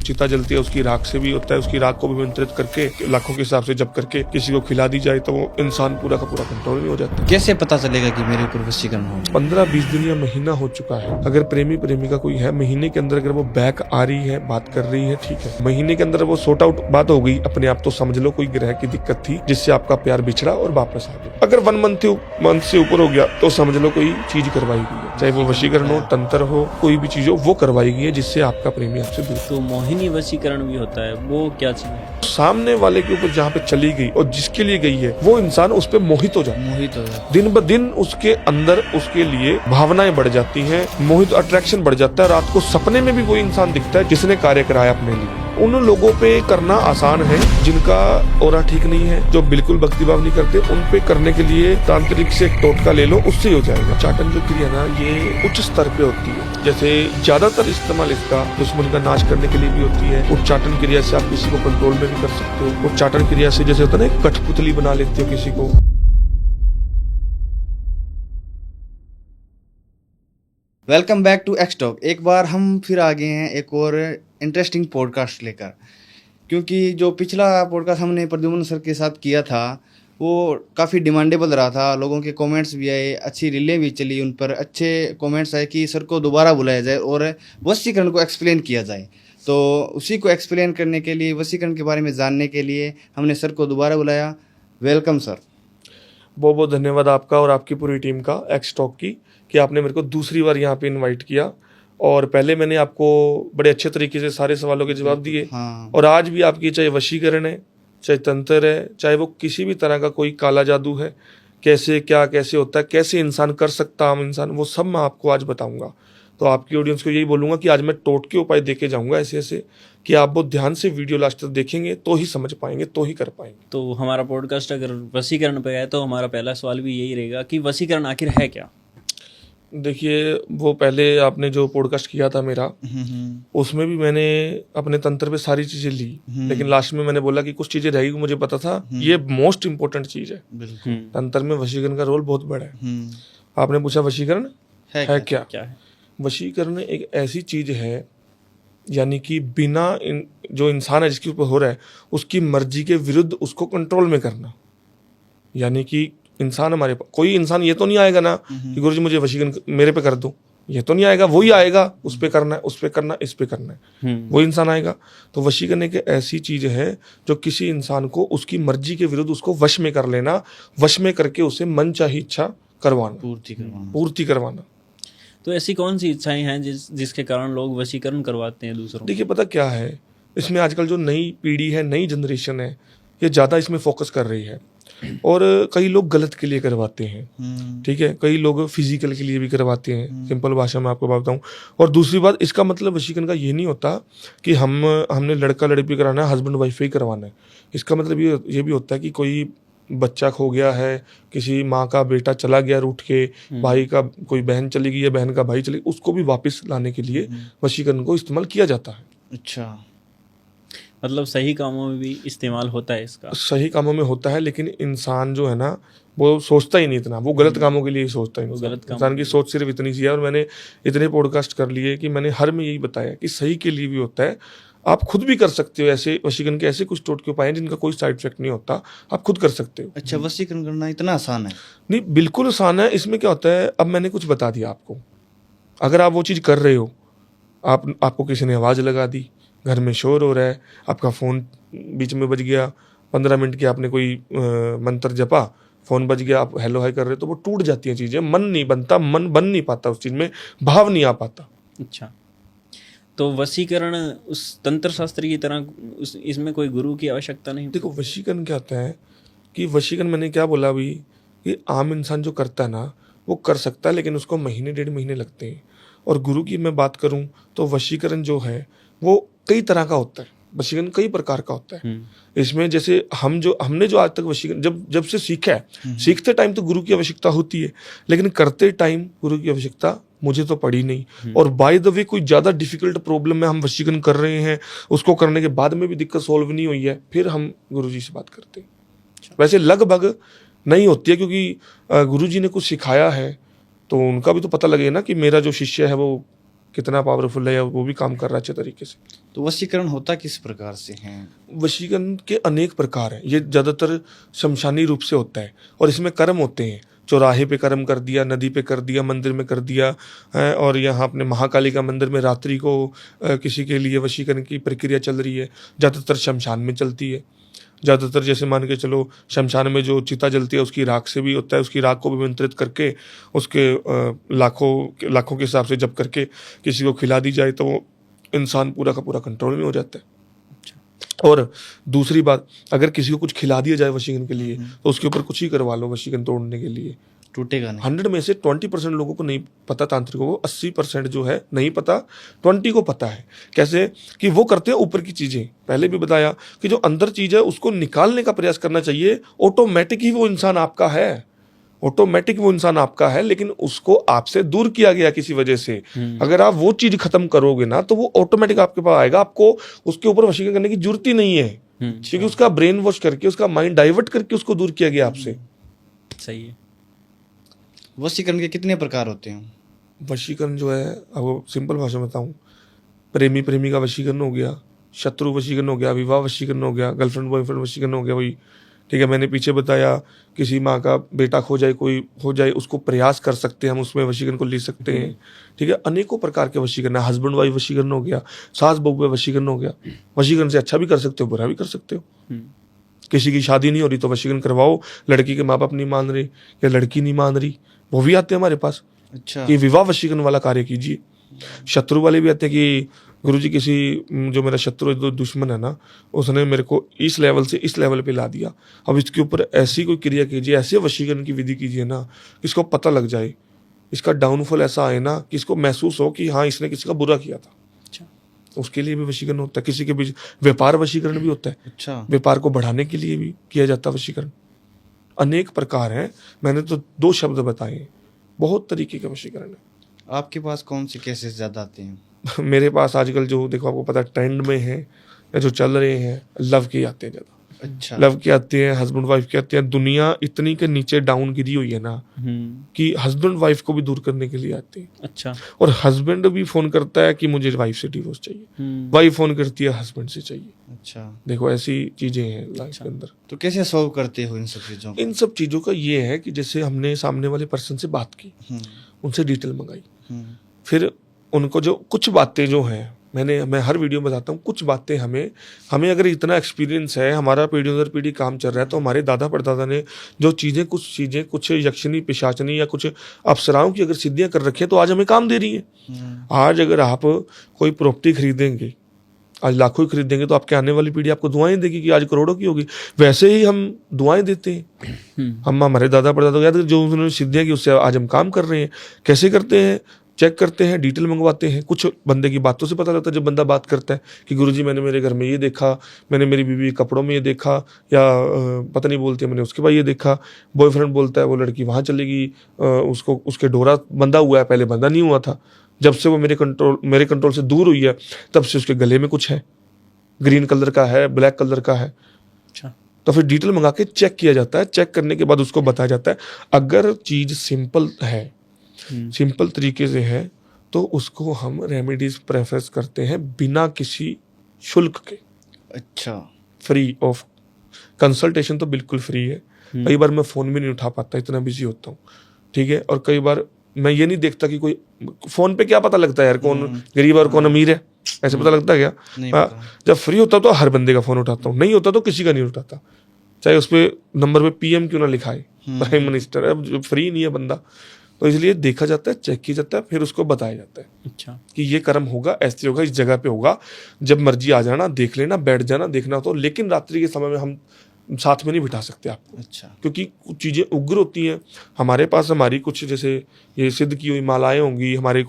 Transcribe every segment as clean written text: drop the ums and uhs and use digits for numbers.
चिता जलती है उसकी राख से भी होता है, उसकी राख को भी मंत्रित करके लाखों के हिसाब से जप करके किसी को खिला दी जाए तो वो इंसान पूरा का पूरा कंट्रोल में हो जाता है। कैसे पता चलेगा कि मेरे ऊपर वशीकरण हो? 15-20 दिन या महीना हो चुका है। अगर प्रेमी प्रेमिका कोई है, महीने के अंदर अगर वो बैक आ रही है, बात कर रही है, ठीक है, महीने के अंदर वो सॉर्ट आउट बात हो गई अपने आप, तो समझ लो कोई ग्रह की दिक्कत थी जिससे आपका प्यार बिछड़ा और वापस आ गया। अगर 1 मंथ से ऊपर हो गया तो समझ लो कोई चीज करवाई गई है, चाहे वो वशीकरण हो, तंत्र हो, कोई भी चीज हो, वो करवाई गई है जिससे आपका प्रेमी आपसे दूर। तो मोहिनी वशीकरण भी होता है, वो क्या चीज है? सामने वाले के ऊपर जहाँ पे चली गई और जिसके लिए गई है वो इंसान उस पर मोहित हो जाता है। दिन ब दिन उसके अंदर उसके लिए भावनाएं बढ़ जाती हैं, मोहित अट्रैक्शन बढ़ जाता है। रात को सपने में भी कोई इंसान दिखता है जिसने कार्य कराया अपने लिए। उन लोगों पे करना आसान है जिनका ऑरा ठीक नहीं है, जो बिल्कुल भक्तिभाव नहीं करते। उन पे करने के लिए तांत्रिक से एक टोटका ले लो, उससे हो जाएगा। उच्चाटन जो क्रिया ना ये उच्च स्तर पे होती है, जैसे ज्यादातर इस्तेमाल इसका दुश्मन का नाश करने के लिए भी होती है। उच्चाटन क्रिया से आप किसी को कंट्रोल में भी कर सकते हो। उच्चाटन क्रिया से जैसे होता है ना, कठपुतली बना लेते हो किसी को। Welcome back to X talk. एक बार हम फिर आ गए हैं एक और इंटरेस्टिंग पॉडकास्ट लेकर, क्योंकि जो पिछला पॉडकास्ट हमने प्रद्युम्न सर के साथ किया था वो काफ़ी डिमांडेबल रहा था। लोगों के कमेंट्स भी आए, अच्छी रीलें भी चली, उन पर अच्छे कमेंट्स आए कि सर को दोबारा बुलाया जाए और वशीकरण को एक्सप्लेन किया जाए। तो उसी को एक्सप्लेन करने के लिए, वशीकरण के बारे में जानने के लिए हमने सर को दोबारा बुलाया। Welcome sir. बहुत बहुत धन्यवाद आपका और आपकी पूरी टीम का, एक्स टॉक की, कि आपने मेरे को दूसरी बार यहाँ पे इनवाइट किया। और पहले मैंने आपको बड़े अच्छे तरीके से सारे सवालों के जवाब दिए। हाँ। और आज भी आपकी, चाहे वशीकरण है, चाहे तंत्र है, चाहे वो किसी भी तरह का कोई काला जादू है, कैसे क्या कैसे होता है, कैसे इंसान कर सकता, आम इंसान, वो सब मैं आपको आज बताऊंगा। तो आपकी ऑडियंस को यही बोलूंगा कि आज मैं टोटके उपाय देके जाऊंगा ऐसे ऐसे कि आप बहुत ध्यान से वीडियो लास्ट तक देखेंगे तो ही समझ पाएंगे, तो ही कर पाएंगे। तो हमारा पॉडकास्ट अगर वशीकरण पे है तो हमारा पहला सवाल भी यही रहेगा कि वशीकरण आखिर है क्या? देखिए, वो पहले आपने जो पॉडकास्ट किया था मेरा, उसमें भी मैंने अपने तंत्र पे सारी चीजें ली, लेकिन लास्ट में मैंने बोला कि कुछ चीजें रहेगी, मुझे पता था ये मोस्ट इंपॉर्टेंट चीज है। तंत्र में वशीकरण का रोल बहुत बड़ा है। आपने पूछा वशीकरण है क्या है? वशीकरण एक ऐसी चीज है, यानी कि बिना जो इंसान है जिसके ऊपर हो रहा है उसकी मर्जी के विरुद्ध उसको कंट्रोल में करना। यानी कि इंसान हमारे पास, कोई इंसान ये तो नहीं आएगा ना कि गुरुजी मुझे वशीकरण मेरे पे कर दो, ये तो नहीं आएगा। वही आएगा, उस पे करना है, उस पे करना, इस पे करना है, वो इंसान आएगा। तो वशीकरण एक ऐसी चीज है जो किसी इंसान को उसकी मर्जी के विरुद्ध उसको वश में कर लेना, वश में करके उसे मन चाही इच्छा करवाना, पूर्ति करवाना। तो ऐसी कौन सी इच्छाएं हैं जिसके कारण लोग वशीकरण करवाते हैं दूसरों? देखिए, पता क्या है, इसमें आजकल जो नई पीढ़ी है, नई जनरेशन है, ये ज्यादा इसमें फोकस कर रही है। और कई लोग गलत के लिए करवाते हैं, ठीक है, कई लोग फिजिकल के लिए भी करवाते हैं, सिंपल भाषा में आपको बताऊं। और दूसरी बात, इसका मतलब वशीकरण का ये नहीं होता कि हमने लड़का लड़की कराना है, हस्बैंड वाइफ ही करवाना है। इसका मतलब ये भी होता है कि कोई बच्चा खो गया है, किसी माँ का बेटा चला गया रूठ के, भाई का कोई बहन चली गई है, बहन का भाई चली, उसको भी वापस लाने के लिए वशीकरण को इस्तेमाल किया जाता है। अच्छा, मतलब सही कामों में भी इस्तेमाल होता है इसका? सही कामों में होता है, लेकिन इंसान जो है ना वो सोचता ही नहीं इतना, वो गलत कामों के लिए ही सोचता है। इंसान की सोच सिर्फ इतनी सी है। और मैंने इतने पॉडकास्ट कर लिए कि मैंने हर में यही बताया कि सही के लिए भी होता है। आप खुद भी कर सकते हो ऐसे वशीकरण के ऐसे कुछ टोटके उपाय हैं जिनका कोई साइड इफेक्ट नहीं होता, आप खुद कर सकते हो। अच्छा, वशीकरण करना इतना आसान है? नहीं, बिल्कुल आसान है। इसमें क्या होता है, अब मैंने कुछ बता दिया आपको, अगर आप वो चीज़ कर रहे हो, आपको किसी ने आवाज़ लगा दी, घर में शोर हो रहा है, आपका फ़ोन बीच में बज गया, 15 मिनट के आपने कोई मंत्र जपा, फ़ोन बज गया, आप हेलो हाय कर रहे हो, तो वो टूट जाती हैं चीज़ें, मन नहीं बनता, मन बन नहीं पाता उस चीज़ में, भाव नहीं आ पाता। अच्छा, तो वशीकरण उस तंत्र शास्त्र की तरह इसमें कोई गुरु की आवश्यकता नहीं? देखो, वशीकरण क्या होता है कि वशीकरण, मैंने क्या बोला अभी, कि आम इंसान जो करता है ना वो कर सकता है, लेकिन उसको महीने 1.5 महीने लगते हैं। और गुरु की मैं बात करूं तो वशीकरण जो है वो कई तरह का होता है, वशीकरण कई प्रकार का होता है। इसमें जैसे हमने जो आज तक वशीकरण जब से सीखा है, सीखते टाइम तो गुरु की आवश्यकता होती है, लेकिन करते टाइम गुरु की आवश्यकता मुझे तो पड़ी नहीं। और बाय द वे कोई ज्यादा डिफिकल्ट प्रॉब्लम में हम वशीकरण कर रहे हैं, उसको करने के बाद में भी दिक्कत सॉल्व नहीं हुई है, फिर हम गुरुजी से बात करते हैं। वैसे लगभग नहीं होती है, क्योंकि गुरुजी ने कुछ सिखाया है तो उनका भी तो पता लगे ना कि मेरा जो शिष्य है वो कितना पावरफुल है, वो भी काम कर रहा है अच्छे तरीके से। तो वशीकरण होता किस प्रकार से है? वशीकरण के अनेक प्रकार हैं। ये ज़्यादातर शमशानी रूप से होता है और इसमें कर्म होते हैं। चौराहे पे कर्म कर दिया, नदी पे कर दिया, मंदिर में कर दिया है, और यहाँ अपने महाकाली का मंदिर में रात्रि को किसी के लिए वशीकरण की प्रक्रिया चल रही है। ज़्यादातर शमशान में चलती है। ज़्यादातर जैसे मान के चलो शमशान में जो चिता जलती है उसकी राख से भी होता है। उसकी राख को भी मंत्रित करके उसके लाखों के हिसाब से जब करके किसी को खिला दी जाए तो वो इंसान पूरा का पूरा कंट्रोल में हो जाता है। और दूसरी बात, अगर किसी को कुछ खिला दिया जाए वशीकरण के लिए तो उसके ऊपर कुछ ही करवा लो वशीकरण तोड़ने के लिए, टूटेगा नहीं। 100 में से 20% लोगों को नहीं पता, तांत्रिकों को 80% जो है नहीं पता, 20 को पता है। कैसे कि वो करते हैं ऊपर की चीज़ें। पहले भी बताया कि जो अंदर चीज़ है उसको निकालने का प्रयास करना चाहिए। ऑटोमेटिक ही वो इंसान आपका है, ऑटोमेटिक वो इंसान आपका है, लेकिन उसको आपसे दूर किया गया किसी वजह से। अगर आप वो चीज़ खत्म करोगे ना तो वो ऑटोमेटिक आपके पास आएगा। आपको उसके ऊपर वशीकरण करने की जरूरत ही नहीं है, क्योंकि उसका ब्रेन वॉश करके, उसका माइंड डाइवर्ट करके उसको दूर किया गया आपसे। सही है। वशीकरण के कितने प्रकार होते हैं? वशीकरण जो है, अब सिंपल भाषा में बताऊं, प्रेमी प्रेमी का वशीकरण हो गया, शत्रु वशीकरण हो गया, विवाह वशीकरण हो गया, गर्लफ्रेंड बॉयफ्रेंड वशीकरण हो गया। वही ठीक है, मैंने पीछे बताया किसी माँ का बेटा खो जाए, कोई हो जाए, उसको प्रयास कर सकते हैं हम, उसमें वशीकरण को ले सकते हैं। ठीक है, अनेकों प्रकार के वशीकरण है। हस्बैंड वाइफ वशीकरण हो गया, सास बहू पे वशीकरण हो गया। वशीकरण से अच्छा भी कर सकते हो, बुरा भी कर सकते हो। किसी की शादी नहीं हो रही तो वशीकरण करवाओ। लड़की के माँ बाप नहीं मान रहे या लड़की नहीं मान रही, वो भी आते हैं हमारे पास। अच्छा। कि विवाह वशीकरण वाला कार्य कीजिए। शत्रु वाले भी आते हैं कि गुरुजी किसी जो मेरा शत्रु जो दुश्मन है ना, उसने मेरे को इस लेवल से इस लेवल पे ला दिया, अब इसके ऊपर ऐसी कोई क्रिया कीजिए, ऐसे वशीकरण की विधि कीजिए ना कि इसको पता लग जाए, इसका डाउनफॉल ऐसा आए ना कि इसको महसूस हो कि हाँ इसने किसी का बुरा किया था। अच्छा। उसके लिए भी वशीकरण होता है। किसी के बीच व्यापार वशीकरण भी होता है। अच्छा। व्यापार को बढ़ाने के लिए भी किया जाता है वशीकरण। अनेक प्रकार हैं, मैंने तो 2 शब्द बताए हैं, बहुत तरीके का वशीकरण है। आपके पास कौन से केसेस ज्यादा आते हैं? मेरे पास आजकल जो देखो आपको पता है ट्रेंड में है या जो चल रहे हैं, लव के आते हैं ज़्यादा। अच्छा। लव के आते हैं, हस्बैंड वाइफ के आते हैं। दुनिया इतनी के नीचे डाउन गिरी हुई है ना कि हस्बैंड वाइफ को भी दूर करने के लिए आते हैं। अच्छा। और हस्बैंड भी फोन करता है कि मुझे वाइफ से डिवोर्स चाहिए, वाइफ फोन करती है हस्बैंड से चाहिए। अच्छा। देखो ऐसी चीजें हैं लाइफ के अंदर। तो कैसे सॉल्व करते हो इन सब चीजों को? इन सब चीजों का ये है कि जैसे हमने सामने वाले पर्सन से बात की, उनसे डिटेल मंगाई, फिर उनको जो कुछ बातें जो हैं, मैं हर वीडियो में बताता हूँ, कुछ बातें हमें अगर इतना एक्सपीरियंस है, हमारा पीढ़ी दर पीढ़ी काम चल रहा है, तो हमारे दादा परदादा ने जो कुछ यक्षिणी पिशाचनी या कुछ अप्सराओं की अगर सिद्धियां कर रखी है तो आज हमें काम दे रही है। आज अगर आप कोई प्रॉपर्टी खरीदेंगे, आज लाखों ही खरीदेंगे, तो आपके आने वाली पीढ़ी आपको दुआएं देगी कि आज करोड़ों की होगी। वैसे ही हम दुआएं देते हैं। हम हमारे दादा परदादा याद जो उन्होंने सिद्धियां की उससे आज हम काम कर रहे हैं। कैसे करते हैं? चेक करते हैं, डिटेल मंगवाते हैं। कुछ बंदे की बातों से पता लगता है, जब बंदा बात करता है कि गुरुजी मैंने मेरे घर में ये देखा, मैंने मेरी बीवी कपड़ों में ये देखा, या पत्नी बोलती है मैंने उसके बाद ये देखा, बॉयफ्रेंड बोलता है वो लड़की वहाँ चलेगी, उसको उसके डोरा बंधा हुआ है, पहले बंधा नहीं हुआ था, जब से वो मेरे कंट्रोल से दूर हुई है तब से उसके गले में कुछ है, ग्रीन कलर का है, ब्लैक कलर का है। अच्छा। तो फिर डिटेल मंगा के चेक किया जाता है। चेक करने के बाद उसको बताया जाता है, अगर चीज सिंपल है, सिंपल तरीके से है, तो उसको हम रेमेडीज प्रेफर करते हैं बिना किसी शुल्क के। अच्छा। फ्री ऑफ कंसल्टेशन तो बिल्कुल फ्री है। कई बार मैं फोन भी नहीं उठा पाता, इतना बिजी होता हूँ। ठीक है, और कई बार मैं ये नहीं देखता कि कोई फोन पे क्या पता लगता है यार कौन गरीब और कौन अमीर है, ऐसे पता लगता है क्या? जब फ्री होता तो हर बंदे का फोन उठाता हूँ, नहीं होता तो किसी का नहीं उठाता, चाहे उस पे नंबर पे PM क्यों ना लिखा है, प्राइम मिनिस्टर है, अब फ्री नहीं है बंदा, तो इसलिए देखा जाता है, चेक किया जाता है, फिर उसको बताया जाता है। अच्छा। कि ये कर्म होगा, ऐसे होगा, इस जगह पे होगा, जब मर्जी आ जाना, देख लेना, बैठ जाना, देखना तो, लेकिन रात्रि के समय में हम साथ में नहीं बिठा सकते आपको। अच्छा। क्योंकि कुछ चीज़ें उग्र होती हैं हमारे पास। हमारी कुछ जैसे ये सिद्ध की हुई मालाएं होंगी, हमारे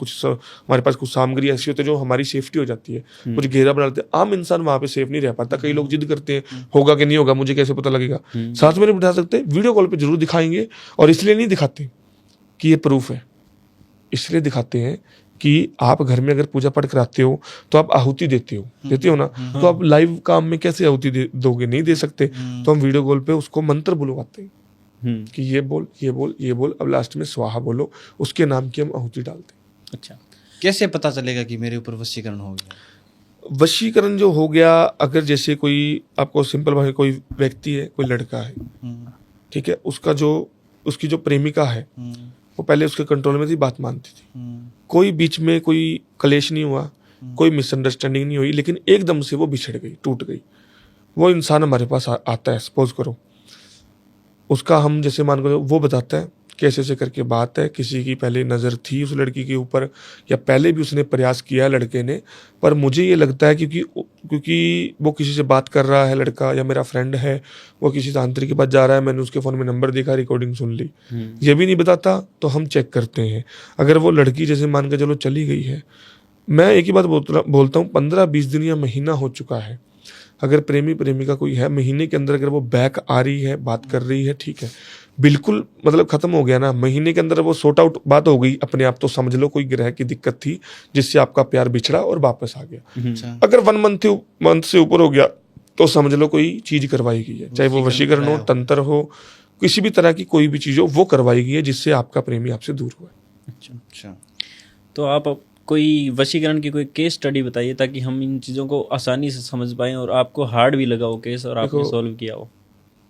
पास कुछ सामग्री ऐसी होती है जो हमारी सेफ्टी हो जाती है, कुछ घेरा बना लेते हैं। आम इंसान वहाँ पे सेफ नहीं रह पाता। कई लोग जिद करते हैं होगा कि नहीं होगा, मुझे कैसे पता लगेगा। साथ में नहीं बिठा सकते, वीडियो कॉल पे जरूर दिखाएंगे, और इसलिए नहीं दिखाते कि ये प्रूफ है, इसलिए दिखाते हैं कि आप घर में अगर पूजा पाठ कराते हो तो आप आहुति देते हो ना, तो आप लाइव काम में कैसे आहुति दोगे? नहीं दे सकते। तो हम वीडियो कॉल पे उसको मंत्र बुलवाते हैं कि ये बोल, ये बोल, ये बोल, अब लास्ट में स्वाहा बोलो, उसके नाम की हम आहुति डालते हैं। अच्छा। कैसे पता चलेगा कि मेरे ऊपर वशीकरण हो गया? वशीकरण जो हो गया, अगर जैसे कोई आपको सिंपल भाई, कोई व्यक्ति है, कोई लड़का है, ठीक है, उसकी जो प्रेमिका है वो पहले उसके कंट्रोल में थी, बात मानती थी, कोई बीच में कोई कलेश नहीं हुआ, कोई मिसअंडरस्टैंडिंग नहीं हुई, लेकिन एकदम से वो बिछड़ गई, टूट गई। वो इंसान हमारे पास आता है, सपोज करो उसका हम जैसे मान करो, वो बताता है कि ऐसे ऐसे करके बात है, किसी की पहले नज़र थी उस लड़की के ऊपर, या पहले भी उसने प्रयास किया है लड़के ने, पर मुझे ये लगता है क्योंकि वो किसी से बात कर रहा है लड़का, या मेरा फ्रेंड है वो किसी तांत्रिक के पास जा रहा है, मैंने उसके फ़ोन में नंबर देखा, रिकॉर्डिंग सुन ली, ये भी नहीं बताता, तो हम चेक करते हैं। अगर वो लड़की जैसे मान के चलो चली गई है, मैं एक ही बात बोलता हूँ, 15-20 दिन या महीना हो चुका है, अगर प्रेमी प्रेमिका कोई है, महीने के अंदर अगर वो बैक आ रही है, बात कर रही है, ठीक है, बिल्कुल मतलब खत्म हो गया ना, महीने के अंदर वो सॉर्ट आउट बात हो गई अपने आप, तो समझ लो कोई ग्रह की दिक्कत थी जिससे आपका प्यार बिछड़ा और वापस आ गया। अगर 1 मंथ से ऊपर हो गया तो समझ लो कोई चीज करवाई गई है, चाहे वो वशीकरण हो, तंत्र हो, किसी भी तरह की कोई भी चीज हो, वो करवाई गई है जिससे आपका प्रेमी आपसे दूर हुआ। अच्छा, तो आप कोई वशीकरण की कोई केस स्टडी बताइए ताकि हम इन चीज़ों को आसानी से समझ पाएं और आपको हार्ड भी लगा हो केस और आपने सॉल्व किया हो।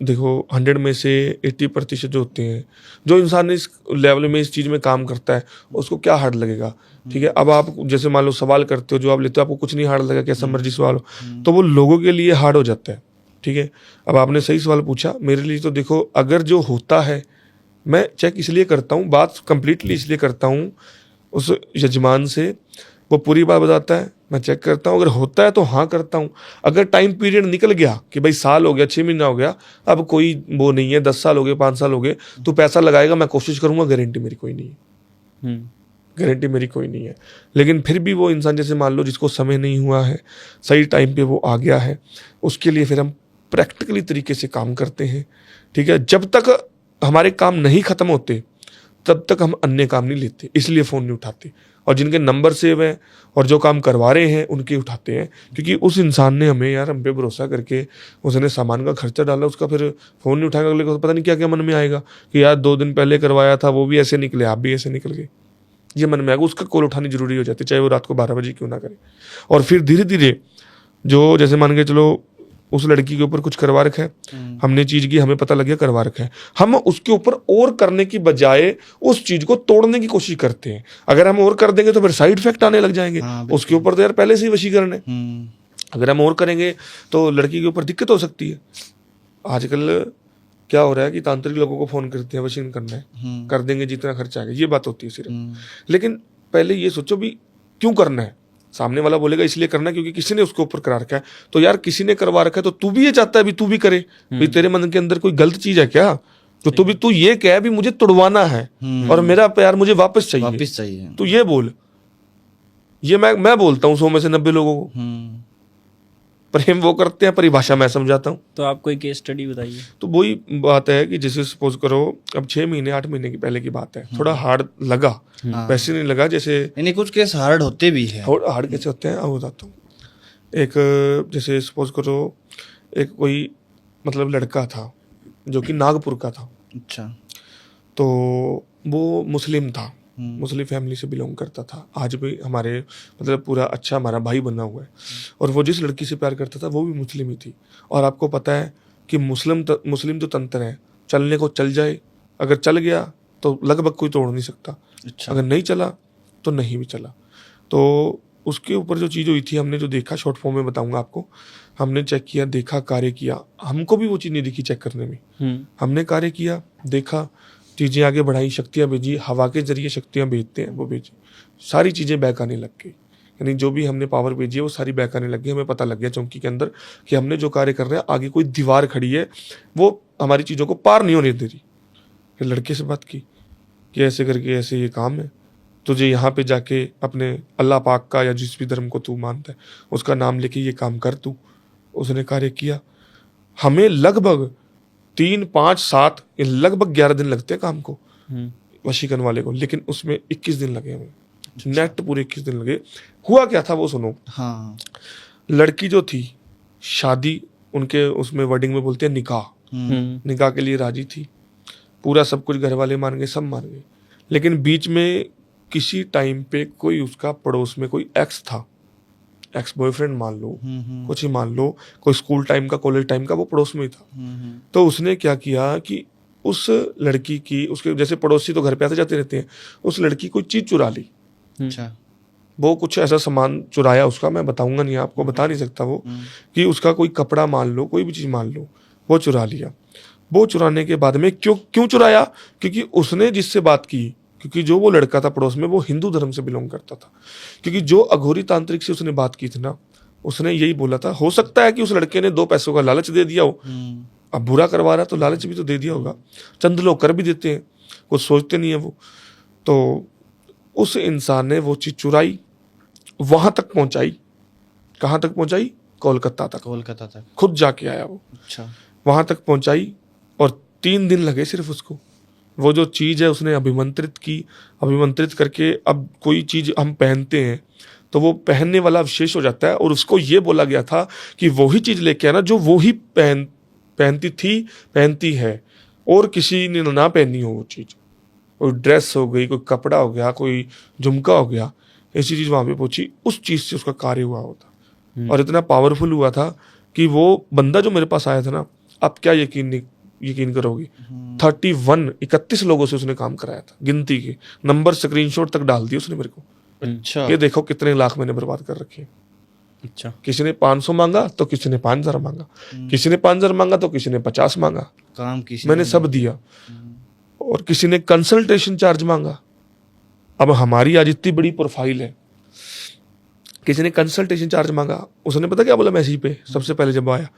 देखो 100 में से 80% जो होते हैं, जो इंसान इस लेवल में इस चीज़ में काम करता है उसको क्या हार्ड लगेगा, ठीक है। अब आप जैसे मान लो सवाल करते हो, जवाब लेते हो, आपको कुछ नहीं हार्ड लगा, कैसा मर्जी सवाल हो, तो वो लोगों के लिए हार्ड हो जाता है, ठीक है। अब आपने सही सवाल पूछा, मेरे लिए तो देखो अगर जो होता है, मैं चेक इसलिए करता हूँ, बात कंप्लीटली इसलिए करता हूँ उस यजमान से, वो पूरी बात बताता है, मैं चेक करता हूँ, अगर होता है तो हाँ करता हूँ। अगर टाइम पीरियड निकल गया कि भाई साल हो गया, 6 महीना हो गया, अब कोई वो नहीं है, 10 साल हो गए, 5 साल हो गए, तो पैसा लगाएगा, मैं कोशिश करूंगा, गारंटी मेरी कोई नहीं है, गारंटी मेरी कोई नहीं है। लेकिन फिर भी वो इंसान जैसे मान लो जिसको समय नहीं हुआ है, सही टाइम पे वो आ गया है, उसके लिए फिर हम प्रैक्टिकली तरीके से काम करते हैं, ठीक है। जब तक हमारे काम नहीं खत्म होते तब तक हम अन्य काम नहीं लेते, इसलिए फ़ोन नहीं उठाते, और जिनके नंबर सेव हैं और जो काम करवा रहे हैं उनके उठाते हैं, क्योंकि उस इंसान ने हमें यार हम पे भरोसा करके उसने सामान का खर्चा डाला, उसका फिर फ़ोन नहीं उठाएगा, अगले को पता नहीं क्या क्या मन में आएगा कि यार 2 दिन पहले करवाया था, वो भी ऐसे निकले, आप भी ऐसे निकल गए, ये मन में आएगा, उसका कॉल उठानी जरूरी हो जाती है, चाहे वो रात को 12 बजे क्यों ना करे। और फिर धीरे धीरे जो जैसे मान के चलो उस लड़की के ऊपर कुछ करवा रखा है, हमने चीज की, हमें पता लग गया करवा रखा है, हम उसके ऊपर और करने की बजाय उस चीज को तोड़ने की कोशिश करते हैं। अगर हम और कर देंगे तो फिर साइड इफेक्ट आने लग जाएंगे, उसके ऊपर तो यार पहले से ही वशीकरण है, अगर हम और करेंगे तो लड़की के ऊपर दिक्कत हो सकती है। आजकल क्या हो रहा है कि तांत्रिक लोगों को फोन करते हैं, वशीकरण करना है, कर देंगे जितना खर्चा आएगा, ये बात होती है सिर्फ। लेकिन पहले ये सोचो भी क्यों करना है, सामने वाला बोलेगा इसलिए करना क्योंकि किसी ने उसके ऊपर करा रखा है, तो यार किसी ने करवा रखा है तो तू भी ये चाहता है भी तू भी करे, भी तेरे मन के अंदर कोई गलत चीज है क्या, तो तू ये कह भी मुझे तोड़वाना है और मेरा प्यार मुझे वापस चाहिए, तू ये बोल। ये मैं बोलता हूँ 100 में से 90 लोगों को, प्रेम वो करते हैं, परिभाषा मैं समझाता हूँ। तो आप कोई केस स्टडी बताइए। तो वही बात है कि जैसे सपोज करो अब 6 महीने 8 महीने की पहले की बात है, थोड़ा हार्ड लगा, वैसे नहीं लगा जैसे, यानी कुछ केस हार्ड होते भी हैं। हार्ड कैसे होते हैं अब बताता हूँ। एक जैसे सपोज करो एक कोई मतलब लड़का था जो कि नागपुर का था, अच्छा, तो वो मुस्लिम था, मुस्लिम फैमिली से बिलोंग करता था, आज भी हमारे मतलब पूरा अच्छा हमारा भाई बना हुआ है, और वो जिस लड़की से प्यार करता था वो भी मुस्लिम ही थी। और आपको पता है कि मुस्लिम जो तंत्र है, चलने को चल जाए, अगर चल गया तो लगभग कोई तोड़ नहीं सकता, अच्छा, अगर नहीं चला तो नहीं भी चला। तो उसके ऊपर जो चीज़ हुई थी, हमने जो देखा, शॉर्ट फॉर्म में बताऊंगा आपको, हमने चेक किया, देखा, कार्य किया, हमको भी वो चीज़ नहीं दिखी चेक करने में, हमने कार्य किया, देखा, चीज़ें आगे बढ़ाई, शक्तियाँ भेजी, हवा के जरिए शक्तियाँ भेजते हैं वो भेजी, सारी चीज़ें बैक आने लग गई, यानी जो भी हमने पावर भेजी है वो सारी बैक आने लग गई। हमें पता लग गया चौकी के अंदर कि हमने जो कार्य कर रहे हैं आगे कोई दीवार खड़ी है, वो हमारी चीज़ों को पार नहीं होने दे रही। फिर लड़के से बात की कि ऐसे करके ऐसे ये काम है, तुझे यहाँ पे जाके अपने अल्लाह पाक का या जिस भी धर्म को तू मानता है उसका नाम लेके ये काम कर तू। उसने कार्य किया, हमें लगभग 3, 5, 7 लगभग 11 दिन लगते हैं काम को, वशीकरण वाले को, लेकिन उसमें 21 दिन लगे हमें, नेट पूरे 21 दिन लगे। हुआ क्या था वो सुनो। हाँ, लड़की जो थी, शादी उनके उसमें वर्डिंग में बोलते हैं निकाह, निकाह के लिए राजी थी, पूरा सब कुछ घर वाले मान गए, सब मान गए, लेकिन बीच में किसी टाइम पे कोई उसका पड़ोस में कोई एक्स था, एक्स बॉयफ्रेंड मान लो, कुछ ही मान लो, कोई स्कूल टाइम का, कॉलेज टाइम का, वो पड़ोस में ही था। तो उसने क्या किया कि उस लड़की की, उसके जैसे पड़ोसी तो घर पे आते जाते रहते हैं, उस लड़की कोई चीज चुरा ली। अच्छा। वो कुछ ऐसा सामान चुराया उसका, मैं बताऊंगा नहीं, आपको बता नहीं सकता वो, कि उसका कोई कपड़ा मान लो, कोई भी चीज मान लो, वो चुरा लिया। वो चुराने के बाद में क्यों चुराया? क्योंकि उसने जिससे बात की, क्योंकि जो वो लड़का था पड़ोस में वो हिंदू धर्म से बिलोंग करता था, क्योंकि जो अघोरी तांत्रिक से उसने बात की थी ना, उसने यही बोला था, हो सकता है कि उस लड़के ने 2 पैसों का लालच दे दिया हो, अब बुरा करवा रहा तो लालच भी तो दे दिया होगा। चंद लोग कर भी देते हैं, कुछ सोचते नहीं है वो। तो उस इंसान ने वो चीज चुराई, वहां तक पहुंचाई। कहां तक पहुंचाई? कोलकाता तक। कोलकाता तक खुद जाके आया वो। अच्छा। वहां तक पहुंचाई और 3 दिन लगे सिर्फ उसको। वो जो चीज है उसने अभिमंत्रित की, अभिमंत्रित करके अब कोई चीज हम पहनते हैं तो वो पहनने वाला अवशेष हो जाता है, और उसको ये बोला गया था कि वही चीज लेके आना जो वो ही पहनती थी, पहनती है, और किसी ने ना पहनी हो वो चीज। कोई ड्रेस हो गई, कोई कपड़ा हो गया, कोई झुमका हो गया, ऐसी चीज वहां पे पहुंची, उस चीज से उसका कार्य हुआ होता। और इतना पावरफुल हुआ था कि वो बंदा जो मेरे पास आया था ना, आप क्या यकीन करोगे, 31 लोगों से उसने काम कराया था, गिनती के नंबर स्क्रीनशॉट तक डाल दिए उसने मेरे को। अच्छा। ये देखो कितने लाख मैंने बर्बाद कर रखे। अच्छा। किसी ने 500 मांगा तो किसी ने 5000 मांगा, किसी ने 5000 मांगा तो किसी ने 50 मांगा, काम किसी मैंने सब दिया। और किसी ने कंसल्टेशन चार्ज मांगा। अब हमारी आज इतनी बड़ी प्रोफाइल है, किसी ने कंसल्टेशन चार्ज मांगा, उसने पता क्या बोला मैसेज पे सबसे पहले जब आया,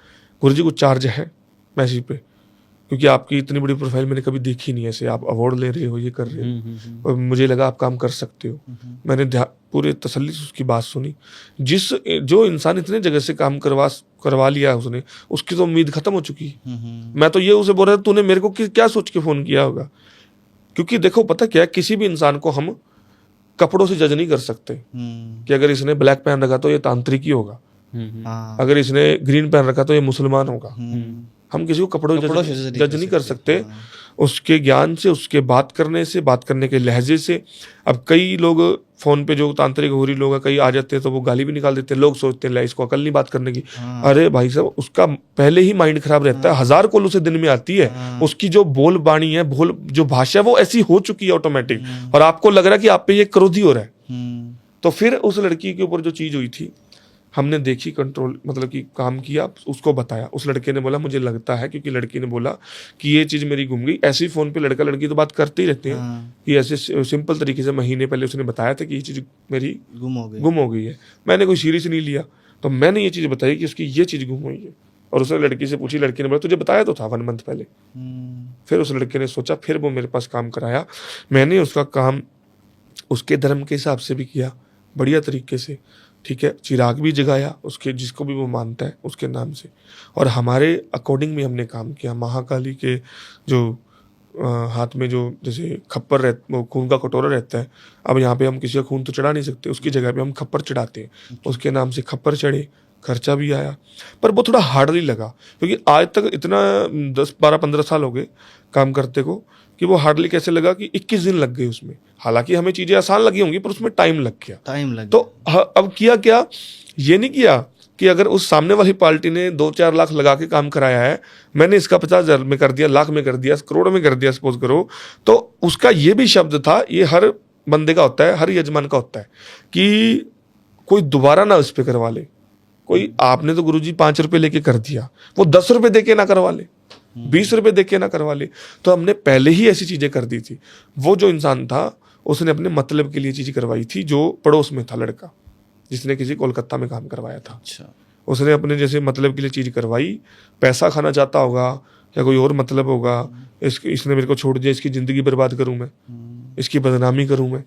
गुरुजी कुछ चार्ज है मैसेज पे, क्योंकि आपकी इतनी बड़ी प्रोफाइल मैंने कभी देखी नहीं ऐसे, आप अवार्ड ले रहे हो, ये कर रहे हो, और मुझे लगा आप काम कर सकते हो। मैंने पूरे तसल्ली से उसकी बात सुनी। जो इंसान इतने जगह से काम करवा लिया उसने, उसकी तो उम्मीद खत्म हो चुकी है। मैं तो ये उसे बोल रहा था, तूने मेरे को क्या सोच के फोन किया होगा? क्योंकि देखो पता क्या है, किसी भी इंसान को हम कपड़ों से जज नहीं कर सकते कि अगर इसने ब्लैक पहन रखा तो ये तांत्रिक ही होगा, अगर इसने ग्रीन पहन रखा तो ये मुसलमान होगा। हम किसी को कपड़ों से जज नहीं कर सकते, उसके ज्ञान से, उसके बात करने से, बात करने के लहजे से। अब कई लोग फोन पे जो तांत्रिक होरी लोग हैं, कई आ जाते हैं तो वो गाली भी निकाल देते हैं, लोग सोचते हैं इसको अकल नहीं बात करने की। अरे भाई साहब, उसका पहले ही माइंड खराब रहता है, 1000 कॉल उसे दिन में आती है, उसकी जो बोल बाणी है, जो भाषा है वो ऐसी हो चुकी है ऑटोमेटिक, और आपको लग रहा है कि आप पे ये क्रोधी हो रहा है। तो फिर उस लड़की के ऊपर जो चीज हुई थी, हमने देखी, कंट्रोल मतलब कि काम किया, उसको बताया। उस लड़के ने बोला मुझे लगता है, क्योंकि लड़की ने बोला कि ये चीज मेरी गुम गई। ऐसे ही फोन पे लड़का लड़की तो बात करते ही रहते हैं कि ऐसे सिंपल तरीके से महीने पहले उसने बताया था कि ये चीज मेरी गुम हो गई है। मैंने कोई सीरियस नहीं लिया, तो मैंने ये चीज बताई कि उसकी ये चीज गुम हुई है, और उसने लड़की से पूछी, लड़की ने बोला तुझे बताया तो था 1 मंथ पहले। फिर उस लड़के ने सोचा, फिर वो मेरे पास काम कराया। मैंने उसका काम उसके धर्म के हिसाब से भी किया, बढ़िया तरीके से, ठीक है, चिराग भी जगाया उसके, जिसको भी वो मानता है उसके नाम से, और हमारे अकॉर्डिंग भी हमने काम किया। महाकाली के जो हाथ में जो जैसे खप्पर वो खून का कटोरा रहता है, अब यहाँ पे हम किसी का खून तो चढ़ा नहीं सकते, उसकी जगह पे हम खप्पर चढ़ाते हैं, उसके नाम से खप्पर चढ़े, खर्चा भी आया, पर वो थोड़ा हार्डली लगा, क्योंकि आज तक इतना 10, 12, 15 साल हो गए काम करते को, कि वो हार्डली कैसे लगा कि 21 दिन लग गए उसमें। हालांकि हमें चीजें आसान लगी होंगी, पर उसमें टाइम लग गया। तो अब किया क्या, ये नहीं किया कि अगर उस सामने वाली पार्टी ने 2-4 लाख लगा के काम कराया है, मैंने इसका 50,000 में कर दिया, लाख में कर दिया, करोड़ में कर दिया, सपोज करो, तो उसका ये भी शब्द था, ये हर बंदे का होता है, हर यजमान का होता है, कि कोई दोबारा ना उस पर करवा ले। कोई आपने तो गुरुजी 5 रुपए लेके कर दिया, वो 10 रुपए देके ना करवा ले, 20 रुपए देके ना करवा ले। तो हमने पहले ही ऐसी चीजें कर दी थी। वो जो इंसान था उसने अपने मतलब के लिए चीज करवाई थी, जो पड़ोस में था लड़का जिसने किसी कोलकाता में काम करवाया था। अच्छा। उसने अपने जैसे मतलब के लिए चीज करवाई, पैसा खाना चाहता होगा या कोई और मतलब होगा, इसने मेरे को छोड़ दिया, इसकी जिंदगी बर्बाद करूं मैं, इसकी बदनामी करूं मैं।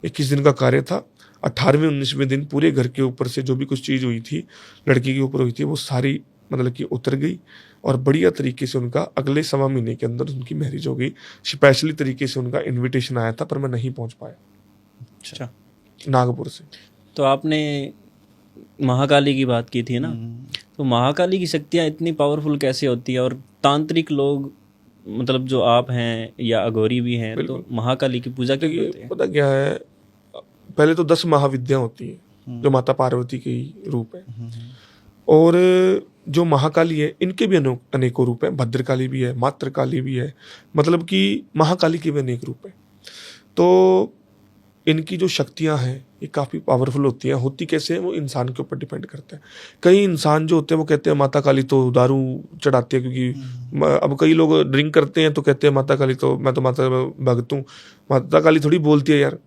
21 दिन का कार्य था। 18वें 19वें दिन पूरे घर के ऊपर से जो भी कुछ चीज हुई थी, लड़की के ऊपर हुई थी, वो सारी मतलब कि उतर गई, और बढ़िया तरीके से उनका अगले 1.25 महीने के अंदर उनकी मैरिज हो गई। स्पेशली तरीके से उनका इनविटेशन आया था, पर मैं नहीं पहुंच पाया। अच्छा। नागपुर से। तो आपने महाकाली की बात की थी ना, तो महाकाली की शक्तियाँ इतनी पावरफुल कैसे होती है, और तांत्रिक लोग मतलब जो आप हैं या अघोरी भी हैं तो महाकाली की पूजा क्यों करते देखिए हैं? पता क्या है, पहले तो 10 महाविद्या होती है जो माता पार्वती के ही रूप है, और जो महाकाली है इनके भी अनेकों रूप हैं। भद्रकाली भी है, मातृकाली भी है, मतलब कि महाकाली के भी अनेक रूप हैं। तो इनकी जो शक्तियां हैं ये काफ़ी पावरफुल होती हैं। होती कैसे है वो इंसान के ऊपर डिपेंड करता है। कई इंसान जो होते हैं वो कहते हैं माता काली तो दारू चढ़ाती है, क्योंकि अब कई लोग ड्रिंक करते हैं तो कहते हैं माता काली तो मैं तो माता भक्त हूँ। माता काली थोड़ी बोलती है यार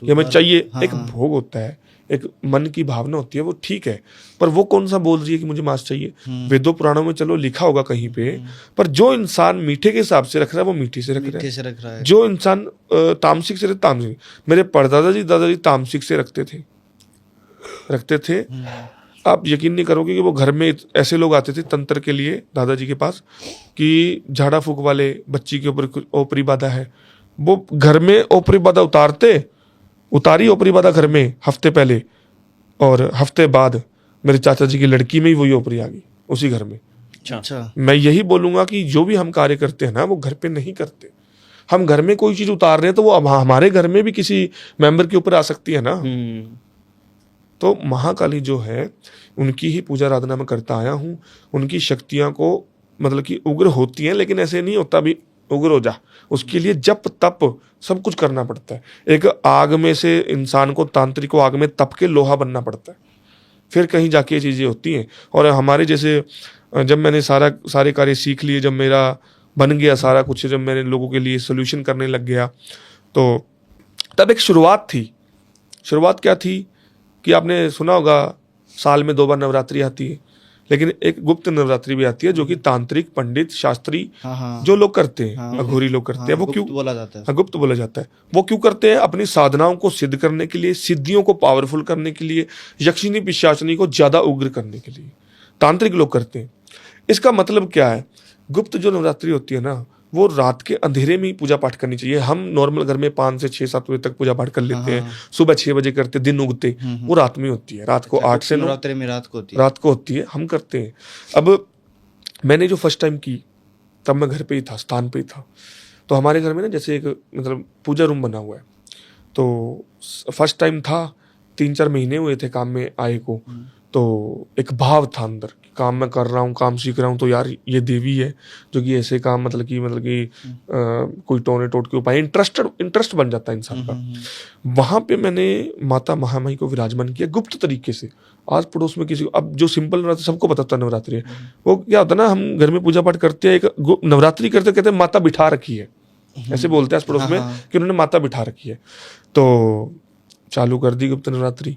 ये हमें चाहिए। एक भोग होता है, एक मन की भावना होती है, वो ठीक है, पर वो कौन सा बोल रही है कि मुझे मांस चाहिए? वेदों पुराणों में चलो लिखा होगा कहीं पे, पर जो इंसान मीठे के हिसाब से रख रहा है वो मीठे से रख रहा है। जो इंसान तामसिक से तामसिक, मेरे परदादा जी दादाजी तामसिक से रखते थे। आप यकीन नहीं करोगे कि वो घर में ऐसे लोग आते थे तंत्र के लिए दादाजी के पास कि झाड़ा फूक वाले बच्ची के ऊपर ओपरी बाधा है, वो घर में ओपरी बाधा उतारी ओपरी बाधा घर में हफ्ते पहले, और हफ्ते बाद मेरे चाचा जी की लड़की में ही वही ओपरी आ गई उसी घर में। अच्छा, मैं यही बोलूंगा कि जो भी हम कार्य करते हैं ना वो घर पे नहीं करते। हम घर में कोई चीज उतार रहे हैं तो वो अब हमारे घर में भी किसी मेंबर के ऊपर आ सकती है ना। तो महाकाली जो है उनकी ही पूजा आराधना में करता आया हूँ। उनकी शक्तियां को मतलब कि उग्र होती हैं, लेकिन ऐसे नहीं होता भी उग्र हो जा, उसके लिए जप तप सब कुछ करना पड़ता है। एक आग में से इंसान को, तांत्रिक को आग में तप के लोहा बनना पड़ता है, फिर कहीं जाके ये चीज़ें होती हैं। और हमारे जैसे जब मैंने सारे कार्य सीख लिए, जब मेरा बन गया सारा कुछ, जब मैंने लोगों के लिए सोल्यूशन करने लग गया, तो तब एक शुरुआत थी। शुरुआत क्या थी कि आपने सुना होगा साल में 2 बार नवरात्रि आती है, लेकिन एक गुप्त नवरात्रि भी आती है जो कि तांत्रिक पंडित शास्त्री जो लोग करते हैं, अघोरी लोग करते हैं। वो क्यों बोला जाता है? गुप्त बोला जाता है। वो क्यों करते हैं? अपनी साधनाओं को सिद्ध करने के लिए, सिद्धियों को पावरफुल करने के लिए, यक्षिणी पिशाचिनी को ज्यादा उग्र करने के लिए तांत्रिक लोग करते हैं। इसका मतलब क्या है? गुप्त जो नवरात्रि होती है ना, वो रात के अंधेरे में ही पूजा पाठ करनी चाहिए। हम नॉर्मल घर में 5 से 6-7 बजे तक पूजा पाठ कर लेते हैं, सुबह 6 बजे करते, दिन उगते, वो रात में होती है। रात को 8 से 9 नवरात्रि में रात को होती है, हम करते हैं। अब मैंने जो फर्स्ट टाइम की तब मैं घर पे ही था, स्थान पे ही था। तो हमारे घर में ना जैसे एक मतलब पूजा रूम बना हुआ है, तो फर्स्ट टाइम था, 3-4 महीने हुए थे काम में आए को। तो एक भाव था अंदर, काम मैं कर रहा हूँ, काम सीख रहा हूँ, तो यार ये देवी है जो कि ऐसे काम मतलब कि कोई टोने टोट के उपाय, इंटरेस्ट बन जाता है इंसान का। वहां पे मैंने माता महामाई को विराजमान किया गुप्त तरीके से। आस पड़ोस में किसी को, अब जो सिंपल नवरात्रि सबको पता था नवरात्रि है, वो क्या होता है ना, हम घर में पूजा पाठ करते हैं, एक नवरात्रि करते कहते हैं माता बिठा रखी है, ऐसे बोलते हैं आस पड़ोस में कि उन्होंने माता बिठा रखी है। तो चालू कर दी गुप्त नवरात्रि।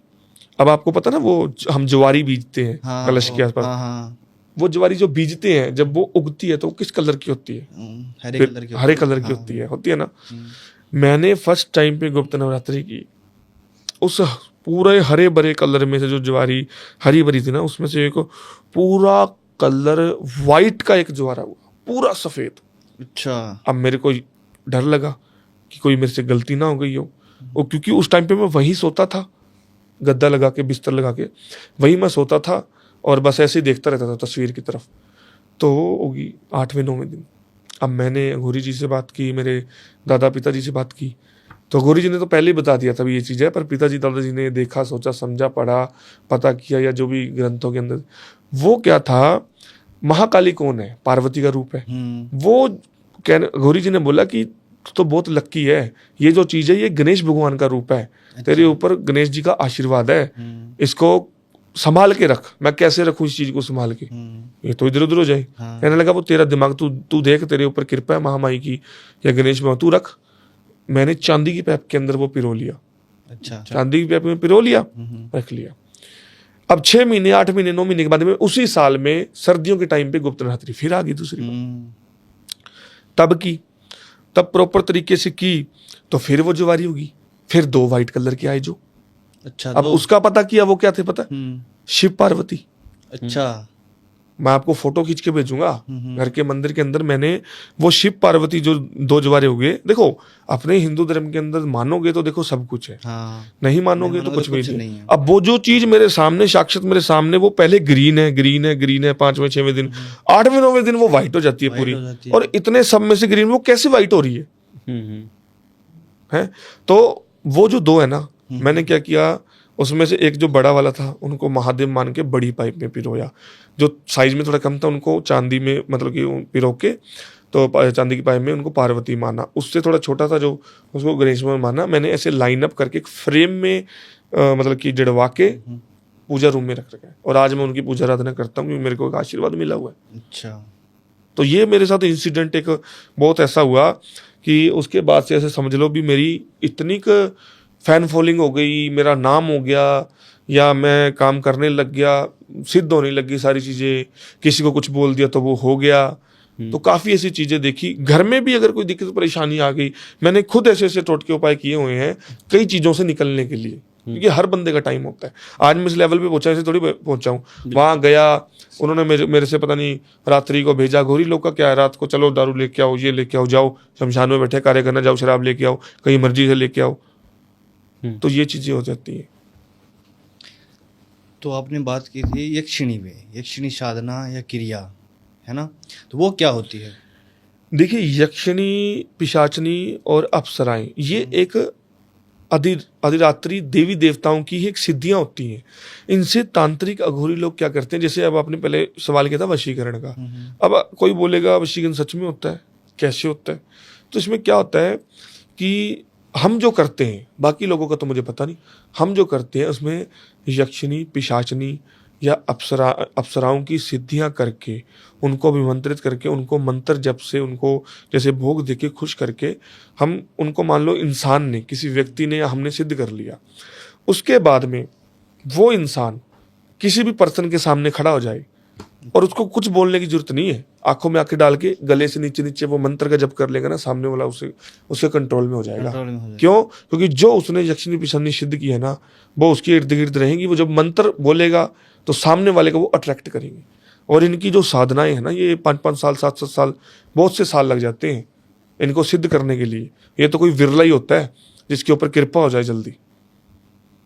अब आपको पता ना, वो हम ज्वारी बीजते हैं कलश के आसपास, वो ज्वारी जो बीजते हैं जब वो उगती है तो वो किस कलर की होती है? हरे कलर की होती है ना। मैंने फर्स्ट टाइम पे गुप्त नवरात्रि की, उस पूरे हरे भरे कलर में से जो ज्वारी हरी भरी थी ना, उसमें से एक पूरा कलर वाइट का एक ज्वारा हुआ, पूरा सफेद। अच्छा। अब मेरे को डर लगा कि कोई मेरे से गलती ना हो गई हो, और क्योंकि उस टाइम पे मैं वहीं सोता था, गद्दा लगा के, बिस्तर लगा के वहीं मैं सोता था, और बस ऐसे ही देखता रहता था तस्वीर की तरफ। तो होगी 8वें-9वें दिन, अब मैंने अघोरी जी से बात की, मेरे दादा पिताजी से बात की। तो अघोरी जी ने तो पहले ही बता दिया था भी ये चीज़ है, पर पिताजी दादाजी ने देखा, सोचा, समझा, पढ़ा, पता किया, या जो भी ग्रंथों के अंदर। वो क्या था, महाकाली कौन है? पार्वती का रूप है। वो अघोरी जी ने बोला कि तो बहुत लक्की है, ये जो चीज़ है ये गणेश भगवान का रूप है, तेरे ऊपर गणेश जी का आशीर्वाद है, इसको संभाल के रख। मैं कैसे रखूं इस चीज को संभाल के? ये तो इधर उधर हो जाए। कहने लगा वो तेरा दिमाग, तू देख, तेरे ऊपर कृपा है महामाई की या गणेश भगवान, तू रख। मैंने चांदी की पैप के अंदर वो पिरो लिया। अच्छा। चांदी की पैप में पिरो लिया, रख लिया। अब 6 महीने 8 महीने 9 महीने के बाद में, उसी साल में सर्दियों के टाइम पे गुप्त नवरात्रि फिर आ गई दूसरी बार। तब प्रॉपर तरीके से की तो फिर वो ज्वारी होगी, फिर 2 वाइट कलर के आए जो। अच्छा। अब उसका पता किया, वो क्या थे पता? शिव पार्वती। अच्छा। मैं आपको फोटो खींच के भेजूंगा। घर के मंदिर के अंदर मैंने वो शिव पार्वती जो 2 जवारे हुए, देखो अपने हिंदू धर्म के अंदर मानोगे तो देखो सब कुछ है, हाँ, नहीं मानोगे तो कुछ भी नहीं नहीं। है। अब वो जो चीज मेरे सामने साक्षात मेरे सामने, वो पहले ग्रीन है ग्रीन है ग्रीन है, 5वें 6वें दिन 8वें 9वें दिन वो व्हाइट हो जाती है White पूरी। हो जाती है। और इतने सब में से ग्रीन वो कैसे व्हाइट हो रही है? है तो वो जो 2 है ना, मैंने क्या किया, उसमें से एक जो बड़ा वाला था उनको महादेव मान के बड़ी पाइप में पिरोया, जो साइज में थोड़ा कम था उनको चांदी में मतलब कि पिरो के, तो चांदी की पाइप में उनको पार्वती माना। उससे थोड़ा छोटा था जो, उसको गणेश में माना। मैंने ऐसे लाइन अप करके एक फ्रेम में मतलब कि जड़वा के पूजा रूम में रख रखा है, और आज मैं उनकी पूजा आराधना करता हूँ क्योंकि मेरे को एक आशीर्वाद मिला हुआ है। अच्छा, तो ये मेरे साथ इंसिडेंट एक बहुत ऐसा हुआ कि उसके बाद से ऐसे समझ लो भी मेरी इतनी फैन फॉलोइंग हो गई, मेरा नाम हो गया, या मैं काम करने लग गया, सिद्ध होने लगी सारी चीज़ें, किसी को कुछ बोल दिया तो वो हो गया। तो काफ़ी ऐसी चीज़ें देखी। घर में भी अगर कोई दिक्कत परेशानी आ गई, मैंने खुद ऐसे ऐसे टोटके उपाय किए हुए हैं कई चीज़ों से निकलने के लिए, क्योंकि हर बंदे का टाइम होता है। आज मैं इस लेवल पे पहुंचा, ऐसे थोड़ी पहुंचा हूँ। वहां गया, उन्होंने मेरे से पता नहीं रात्रि को भेजा, गोरी लोग का क्या है, रात को चलो दारू लेके आओ, ये लेके आओ, जाओ शमशान में बैठे कार्य करना, जाओ शराब लेके आओ, कहीं मर्जी से लेके आओ। तो ये चीजें हो जाती हैं। तो आपने बात की थी यक्षिणी पे, यक्षिणी साधना या क्रिया, है ना, तो वो क्या होती है? देखिए, यक्षिणी, पिशाचनी और अप्सराएं, ये एक अधिरात्रि देवी देवताओं की ही एक सिद्धियां होती हैं। इनसे तांत्रिक अघोरी लोग क्या करते हैं, जैसे अब आपने पहले सवाल किया था वशीकरण का। अब कोई बोलेगा वशीकरण सच में होता है, कैसे होता है? तो इसमें क्या होता है कि हम जो करते हैं, बाकी लोगों का तो मुझे पता नहीं, हम जो करते हैं उसमें यक्षिणी, पिशाचनी या अप्सराओं की सिद्धियां करके, उनको अभिमंत्रित करके, उनको मंत्र जप से, उनको जैसे भोग देके खुश करके, हम उनको, मान लो इंसान ने, किसी व्यक्ति ने या हमने सिद्ध कर लिया, उसके बाद में वो इंसान किसी भी पर्सन के सामने खड़ा हो जाए और उसको कुछ बोलने की जरूरत नहीं है, आंखों में आंखें डाल के गले से नीचे नीचे वो मंत्र का जप कर लेगा ना, सामने वाला उसके कंट्रोल में हो जाएगा। क्यों? क्योंकि जो उसने यक्षिणी पिशाचनी सिद्ध की है ना, वो उसके इर्द गिर्द रहेंगी। वो जब मंत्र बोलेगा तो सामने वाले को वो अट्रैक्ट करेंगे। और इनकी जो साधनाएं हैं ना, ये 5-5 साल 7-7 साल, बहुत से साल लग जाते हैं इनको सिद्ध करने के लिए। ये तो कोई विरला ही होता है जिसके ऊपर कृपा हो जाए जल्दी।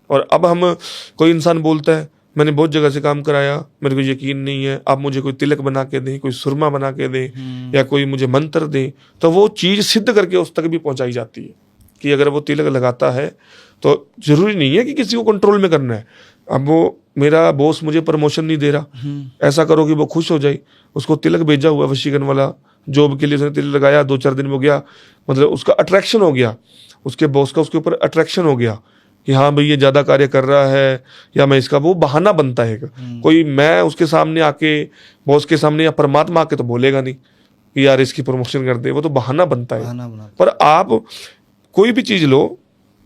और अब हम, कोई इंसान बोलता है मैंने बहुत जगह से काम कराया, मेरे को यकीन नहीं है, आप मुझे कोई तिलक बना के दें, कोई सुरमा बना के दें, या कोई मुझे मंत्र दें, तो वो चीज़ सिद्ध करके उस तक भी पहुंचाई जाती है कि अगर वो तिलक लगाता है तो जरूरी नहीं है कि किसी को कंट्रोल में करना है। अब वो मेरा बॉस मुझे प्रमोशन नहीं दे रहा, ऐसा करो कि वो खुश हो जाए, उसको तिलक भेजा हुआ वशीकरण वाला, जॉब के लिए उसने तिलक लगाया, 2-4 दिन में हो गया, मतलब उसका अट्रैक्शन हो गया, उसके बॉस का उसके ऊपर अट्रैक्शन हो गया कि हाँ भाई ये ज्यादा कार्य कर रहा है, या मैं इसका, वो बहाना बनता है। कोई मैं उसके सामने आके, बॉस के सामने या परमात्मा आके तो बोलेगा नहीं कि यार इसकी प्रमोशन कर दे, वो तो बहाना बनता है। पर आप कोई भी चीज लो,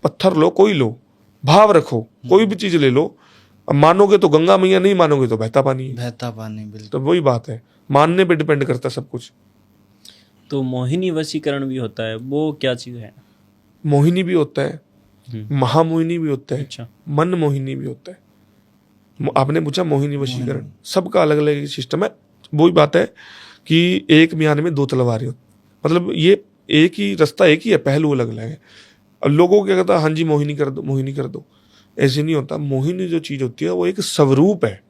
पत्थर लो, कोई लो, भाव रखो, कोई भी चीज ले लो, अब मानोगे तो गंगा मैया, नहीं मानोगे तो बहता पानी है। बहता पानी, बिल्कुल। तो वही बात है, मानने पे डिपेंड करता है सब कुछ। तो मोहिनी वशीकरण भी होता है, वो क्या चीज है? मोहिनी भी होता है, महामोहिनी भी होता है, अच्छा। मन मोहिनी भी होता है। आपने पूछा मोहिनी वशीकरण, सबका अलग अलग सिस्टम है। वही बात है कि एक म्यान में 2 तलवारें, मतलब ये एक ही रास्ता, एक ही है, पहलू अलग अलग है। अब लोगों को क्या कहता है, हाँ जी मोहिनी कर दो, मोहिनी कर दो, ऐसे नहीं होता। मोहिनी जो चीज होती है वो एक स्वरूप है,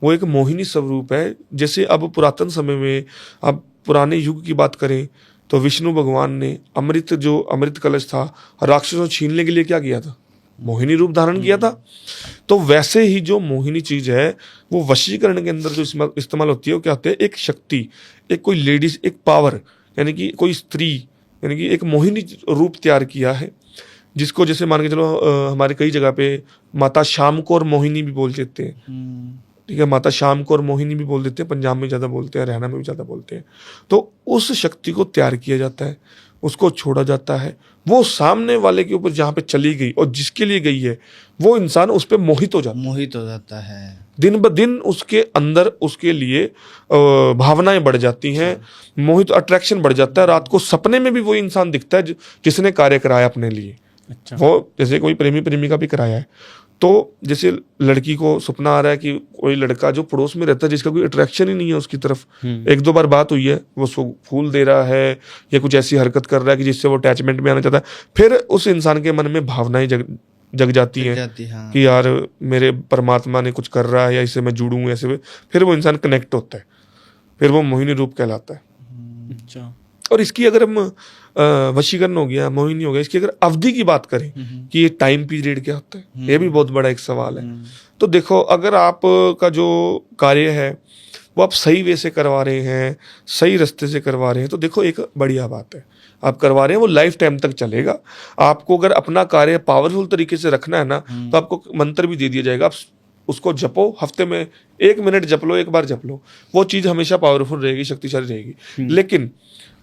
वो एक मोहिनी स्वरूप है। जैसे अब पुरातन समय में, अब पुराने युग की बात करें तो विष्णु भगवान ने अमृत, जो अमृत कलश था, राक्षसों छीनने के लिए क्या किया था? मोहिनी रूप धारण किया था। तो वैसे ही जो मोहिनी चीज है, वो वशीकरण के अंदर जो इस्तेमाल होती है, वो क्या होता है? एक शक्ति, एक कोई लेडीज, एक पावर, यानी कि कोई स्त्री, यानी कि एक मोहिनी रूप तैयार किया है, जिसको जैसे मान के चलो हमारे कई जगह पे माता शाम को और मोहिनी भी बोल देते हैं। ठीक है, माता शाम को और मोहिनी भी बोल देते हैं, पंजाब में ज़्यादा बोलते हैं, हरियाणा में भी ज़्यादा बोलते हैं। तो उस शक्ति को तैयार किया जाता है, उसको छोड़ा जाता है, वो सामने वाले के ऊपर जहाँ पे चली गई और जिसके लिए गई है, वो इंसान उस पर मोहित हो जाता है। दिन ब दिन उसके अंदर उसके लिए भावनाएं बढ़ जाती हैं, मोहित, अट्रैक्शन बढ़ जाता है। रात को सपने में भी वो इंसान दिखता है जिसने कार्य कराया अपने लिए। अच्छा। वो जैसे कोई प्रेमी प्रेमिका भी कराया है, तो जैसे लड़की को सपना आ रहा है कि कोई लड़का जो पड़ोस में रहता है जिसका कोई अट्रैक्शन ही नहीं है उसकी तरफ, एक दो बार बात हुई है, वो उसको फूल दे रहा है या कुछ ऐसी हरकत कर रहा है कि जिससे वो अटैचमेंट में आना चाहता है, फिर उस इंसान के मन में भावनाएं जग जाती हैं हाँ। कि यार मेरे परमात्मा ने कुछ कर रहा है या इससे मैं जुड़ूं ऐसे, फिर वो इंसान कनेक्ट होता है, फिर वो मोहिनी रूप कहलाता है। अच्छा। और इसकी अगर हम वशीकरण हो गया, मोहिनी हो गया, इसकी अगर अवधि की बात करें कि ये टाइम पीरियड क्या होता है, ये भी बहुत बड़ा एक सवाल है। तो देखो, अगर आप का जो कार्य है वो आप सही वे से करवा रहे हैं, सही रास्ते से करवा रहे हैं, तो देखो एक बढ़िया बात है, आप करवा रहे हैं, वो लाइफ टाइम तक चलेगा। आपको अगर अपना कार्य पावरफुल तरीके से रखना है ना, तो आपको मंत्र भी दे दिया जाएगा, आप उसको जपो, हफ्ते में 1 मिनट जप लो, एक बार जप लो, वो चीज़ हमेशा पावरफुल रहेगी, शक्तिशाली रहेगी। लेकिन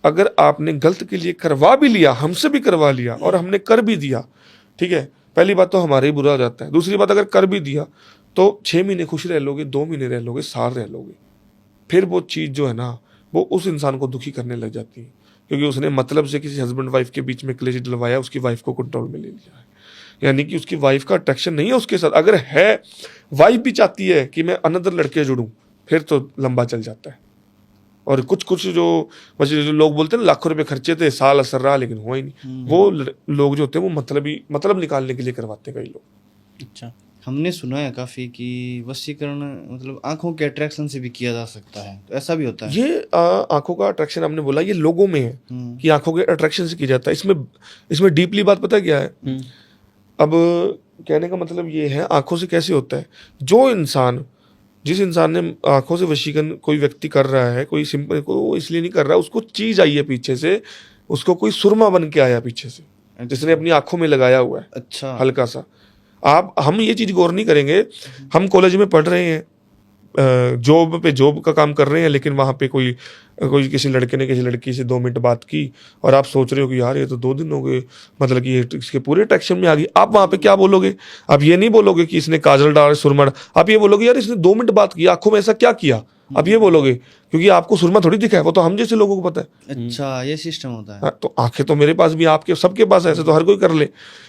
अगर आपने गलत के लिए करवा भी लिया, हमसे भी करवा लिया और हमने कर भी दिया, ठीक है, पहली बात तो हमारे ही बुरा हो जाता है। दूसरी बात, अगर कर भी दिया तो 6 महीने खुश रह लोगे, 2 महीने रह लोगे, साल रह लोगे, फिर वो चीज़ जो है ना, वो उस इंसान को दुखी करने लग जाती है, क्योंकि उसने मतलब से किसी हस्बैंड वाइफ के बीच में क्लेश डलवाया, उसकी वाइफ को कंट्रोल में ले लिया है, यानी कि उसकी वाइफ का अट्रैक्शन नहीं है उसके साथ। अगर है, वाइफ भी चाहती है कि मैं अनदर लड़के जुड़ूं, फिर तो लंबा चल जाता है। और कुछ जो लोग बोलते हैं ना, लाखों रुपए खर्चे थे, साल असर रहा लेकिन हुआ ही नहीं, वो लोग जो होते हैं वो मतलब निकालने के लिए करवाते हैं कई लोग। अच्छा। हमने सुना है काफी कि वशीकरण मतलब आंखों के अट्रैक्शन से भी किया जा सकता है, तो ऐसा भी होता है? ये आंखों का अट्रैक्शन हमने बोला, ये लोगों में है कि आंखों के अट्रैक्शन से किया जाता है। इसमें डीपली बात पता क्या है? अब कहने का मतलब ये है, आंखों से कैसे होता है, जिस इंसान ने आंखों से वशीकरण कोई व्यक्ति कर रहा है, कोई सिंपल को इसलिए नहीं कर रहा, उसको चीज आई है पीछे से, उसको कोई सुरमा बन के आया पीछे से, जिसने अपनी आंखों में लगाया हुआ है। अच्छा। हल्का सा। हम ये चीज गौर नहीं करेंगे, हम कॉलेज में पढ़ रहे हैं, जॉब का काम कर रहे हैं, लेकिन वहाँ पे कोई किसी लड़के ने किसी लड़की से 2 मिनट बात की और आप सोच रहे हो कि यार ये तो 2 दिन हो गए, मतलब कि ये इसके पूरे अट्रैक्शन में आ गई। आप वहाँ पे क्या बोलोगे? आप ये नहीं बोलोगे कि इसने काजल डाला, सुरमा, आप ये बोलोगे यार इसने 2 मिनट बात की, आंखों में ऐसा क्या किया, आप ये बोलोगे, क्योंकि आपको सुरमा थोड़ी दिखा है, वो तो हम जैसे लोगों को पता है। अच्छा, ये सिस्टम होता है। हाँ, तो आंखें तो मेरे पास भी, आपके सबके पास, ऐसे तो हर कोई कर ले।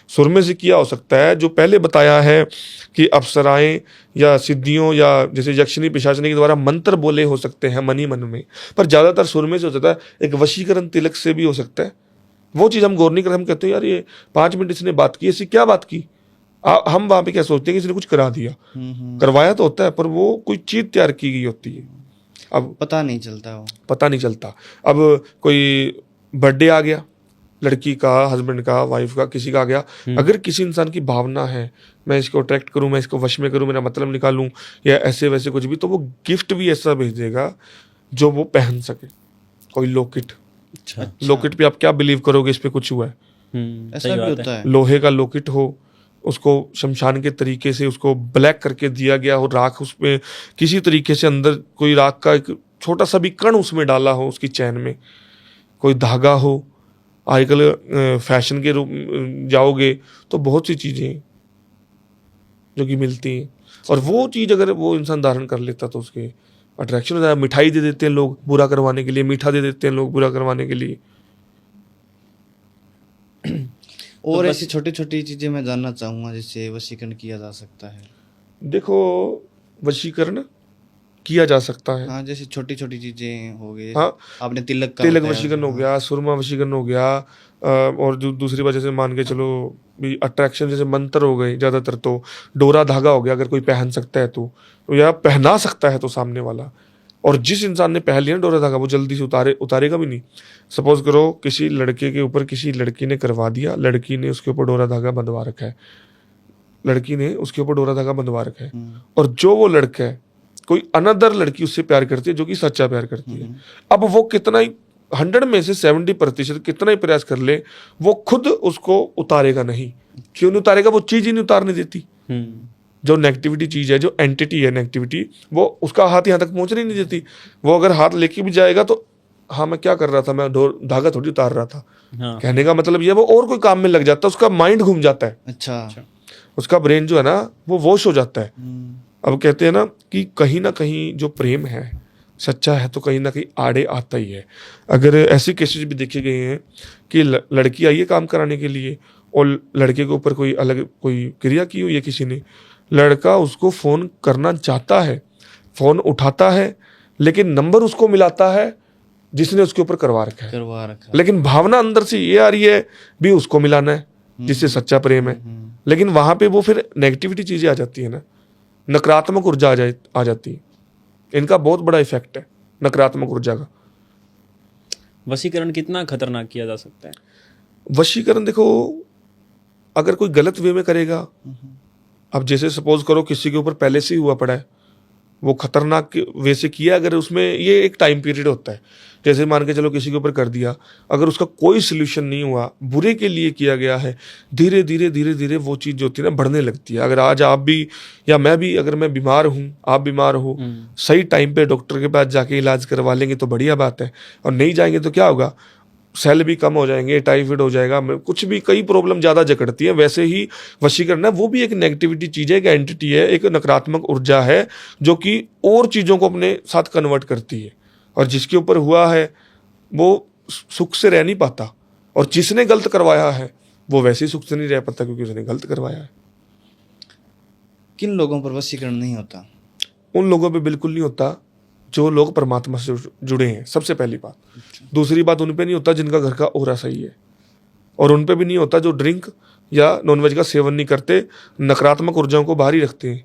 सुरमे से किया हो सकता है, जो पहले बताया है कि अप्सराएं या सिद्धियों या जैसे यक्षिणी पिशाचिनी के द्वारा मंत्र बोले हो सकते हैं मन ही मन में, पर ज्यादातर सुरमे से हो सकता है, एक वशीकरण तिलक से भी हो सकता है। वो चीज हम गौर नहीं करते, हम कहते हैं यार ये 5 मिनट इसने बात की, ऐसी क्या बात की? हम वहां पे क्या सोचते हैं कि इसने कुछ करा दिया, करवाया तो होता है, पर वो कोई चीज तैयार की गई होती है, अब पता नहीं चलता वो। पता नहीं चलता। अब कोई बर्थडे आ गया, लड़की का, हस्बैंड का, वाइफ का, किसी का आ गया, अगर किसी इंसान की भावना है मैं इसको अट्रैक्ट करूं, मैं इसको वश में करूं, मेरा मतलब निकालूं या ऐसे वैसे कुछ भी, तो वो गिफ्ट भी ऐसा भेज देगा जो वो पहन सके। कोई लॉकेट, अच्छा। लॉकेट पे आप क्या बिलीव करोगे, इस पे कुछ हुआ है? ऐसा भी होता है। लोहे का लॉकेट हो, उसको शमशान के तरीके से उसको ब्लैक करके दिया गया हो, राख उसमें किसी तरीके से अंदर कोई राख का एक छोटा सा भी कण उसमें डाला हो, उसकी चैन में कोई धागा हो। आजकल फैशन के रूप जाओगे तो बहुत सी चीजें जो कि मिलती हैं, और वो चीज अगर वो इंसान धारण कर लेता तो उसके अट्रैक्शन हो जाएगा। मिठाई दे देते हैं लोग बुरा करवाने के लिए, मीठा दे देते हैं लोग बुरा करवाने के लिए। और ऐसी छोटी छोटी चीजें मैं जानना चाहूंगा जिससे वशीकरण किया जा सकता है। देखो, वशीकरण किया जा सकता है, हाँ, जैसे छोटी छोटी चीजें हो गई। हाँ, आपने तिलक वशीकरण हो गया, सुरमा वशीकरण हो गया, और दूसरी वजह से मान के चलो भी अट्रैक्शन, जैसे मंत्र हो गए ज्यादातर, तो डोरा धागा हो गया, अगर कोई पहन सकता है तो या पहना सकता है तो सामने वाला, और जिस इंसान ने पहन लिया डोरा धागा वो जल्दी से उतारेगा भी नहीं। सपोज करो किसी लड़के के ऊपर किसी लड़की ने करवा दिया, लड़की ने उसके ऊपर डोरा धागा बंधवा रखा है, और जो वो लड़का है, कोई अनदर लड़की उससे प्यार करती है जो कि सच्चा प्यार करती है। अब वो कितना ही 100 में से 70% कितना ही प्रयास कर ले, वो खुद उसको उतारेगा नहीं। क्यों नहीं उतारेगा? वो चीज ही नहीं उतारने देती। जो नेगेटिविटी चीज है, जो एंटिटी है नेगेटिविटी, वो उसका हाथ यहाँ तक पहुंचने नहीं देती। वो अगर हाथ लेके भी जाएगा तो हाँ मैं क्या कर रहा था, मैं धागा थोड़ी उतार रहा था। हाँ। कहने का मतलब ये, वो और कोई काम में लग जाता है, उसका माइंड घूम जाता है। अच्छा। उसका ब्रेन जो है ना वो वॉश हो जाता है। अब कहते हैं ना कि कहीं ना कहीं जो प्रेम है सच्चा है तो कहीं ना कहीं आड़े आता ही है। अगर ऐसे केसेस भी देखे गए हैं कि लड़की आई है काम कराने के लिए और लड़के के ऊपर कोई अलग कोई क्रिया की हुई है किसी ने, लड़का उसको फोन करना चाहता है, फोन उठाता है, लेकिन नंबर उसको मिलाता है जिसने उसके ऊपर करवा रखा है, लेकिन भावना अंदर से ये आ रही है भी उसको मिलाना है जिससे सच्चा प्रेम है। लेकिन वहां पे वो फिर नेगेटिविटी चीजें आ जाती है ना, नकारात्मक ऊर्जा आ जाती है। इनका बहुत बड़ा इफेक्ट है नकारात्मक ऊर्जा का। वशीकरण कितना खतरनाक किया जा सकता है? वशीकरण देखो, अगर कोई गलत वे में करेगा, अब जैसे सपोज करो किसी के ऊपर पहले से ही हुआ पड़ा है, वो खतरनाक वे से किया, अगर उसमें ये एक टाइम पीरियड होता है, जैसे मान के चलो किसी के ऊपर कर दिया, अगर उसका कोई सोल्यूशन नहीं हुआ, बुरे के लिए किया गया है, धीरे धीरे धीरे धीरे वो चीज़ जो होती है ना बढ़ने लगती है। अगर आज आप भी या मैं भी, अगर मैं बीमार हूँ, आप बीमार हो, सही टाइम पे डॉक्टर के पास जाके इलाज करवा लेंगे तो बढ़िया बात है, और नहीं जाएंगे तो क्या होगा, सेल भी कम हो जाएंगे, टाइफाइड हो जाएगा, कुछ भी, कई प्रॉब्लम ज़्यादा जकड़ती है। वैसे ही वशीकरण है, वो भी एक नेगेटिविटी चीज़ है, एक एंटिटी है, एक नकारात्मक ऊर्जा है जो कि और चीज़ों को अपने साथ कन्वर्ट करती है, और जिसके ऊपर हुआ है वो सुख से रह नहीं पाता, और जिसने गलत करवाया है वो वैसे ही सुख से नहीं रह पाता क्योंकि उसने गलत करवाया है। किन लोगों पर वशीकरण नहीं होता? उन लोगों पे बिल्कुल नहीं होता जो लोग परमात्मा से जुड़े हैं, सबसे पहली बात। दूसरी बात, उन पे नहीं होता जिनका घर का ओरा सही है, और उन पे भी नहीं होता जो ड्रिंक या नॉनवेज का सेवन नहीं करते, नकारात्मक ऊर्जाओं को बाहर ही रखते हैं।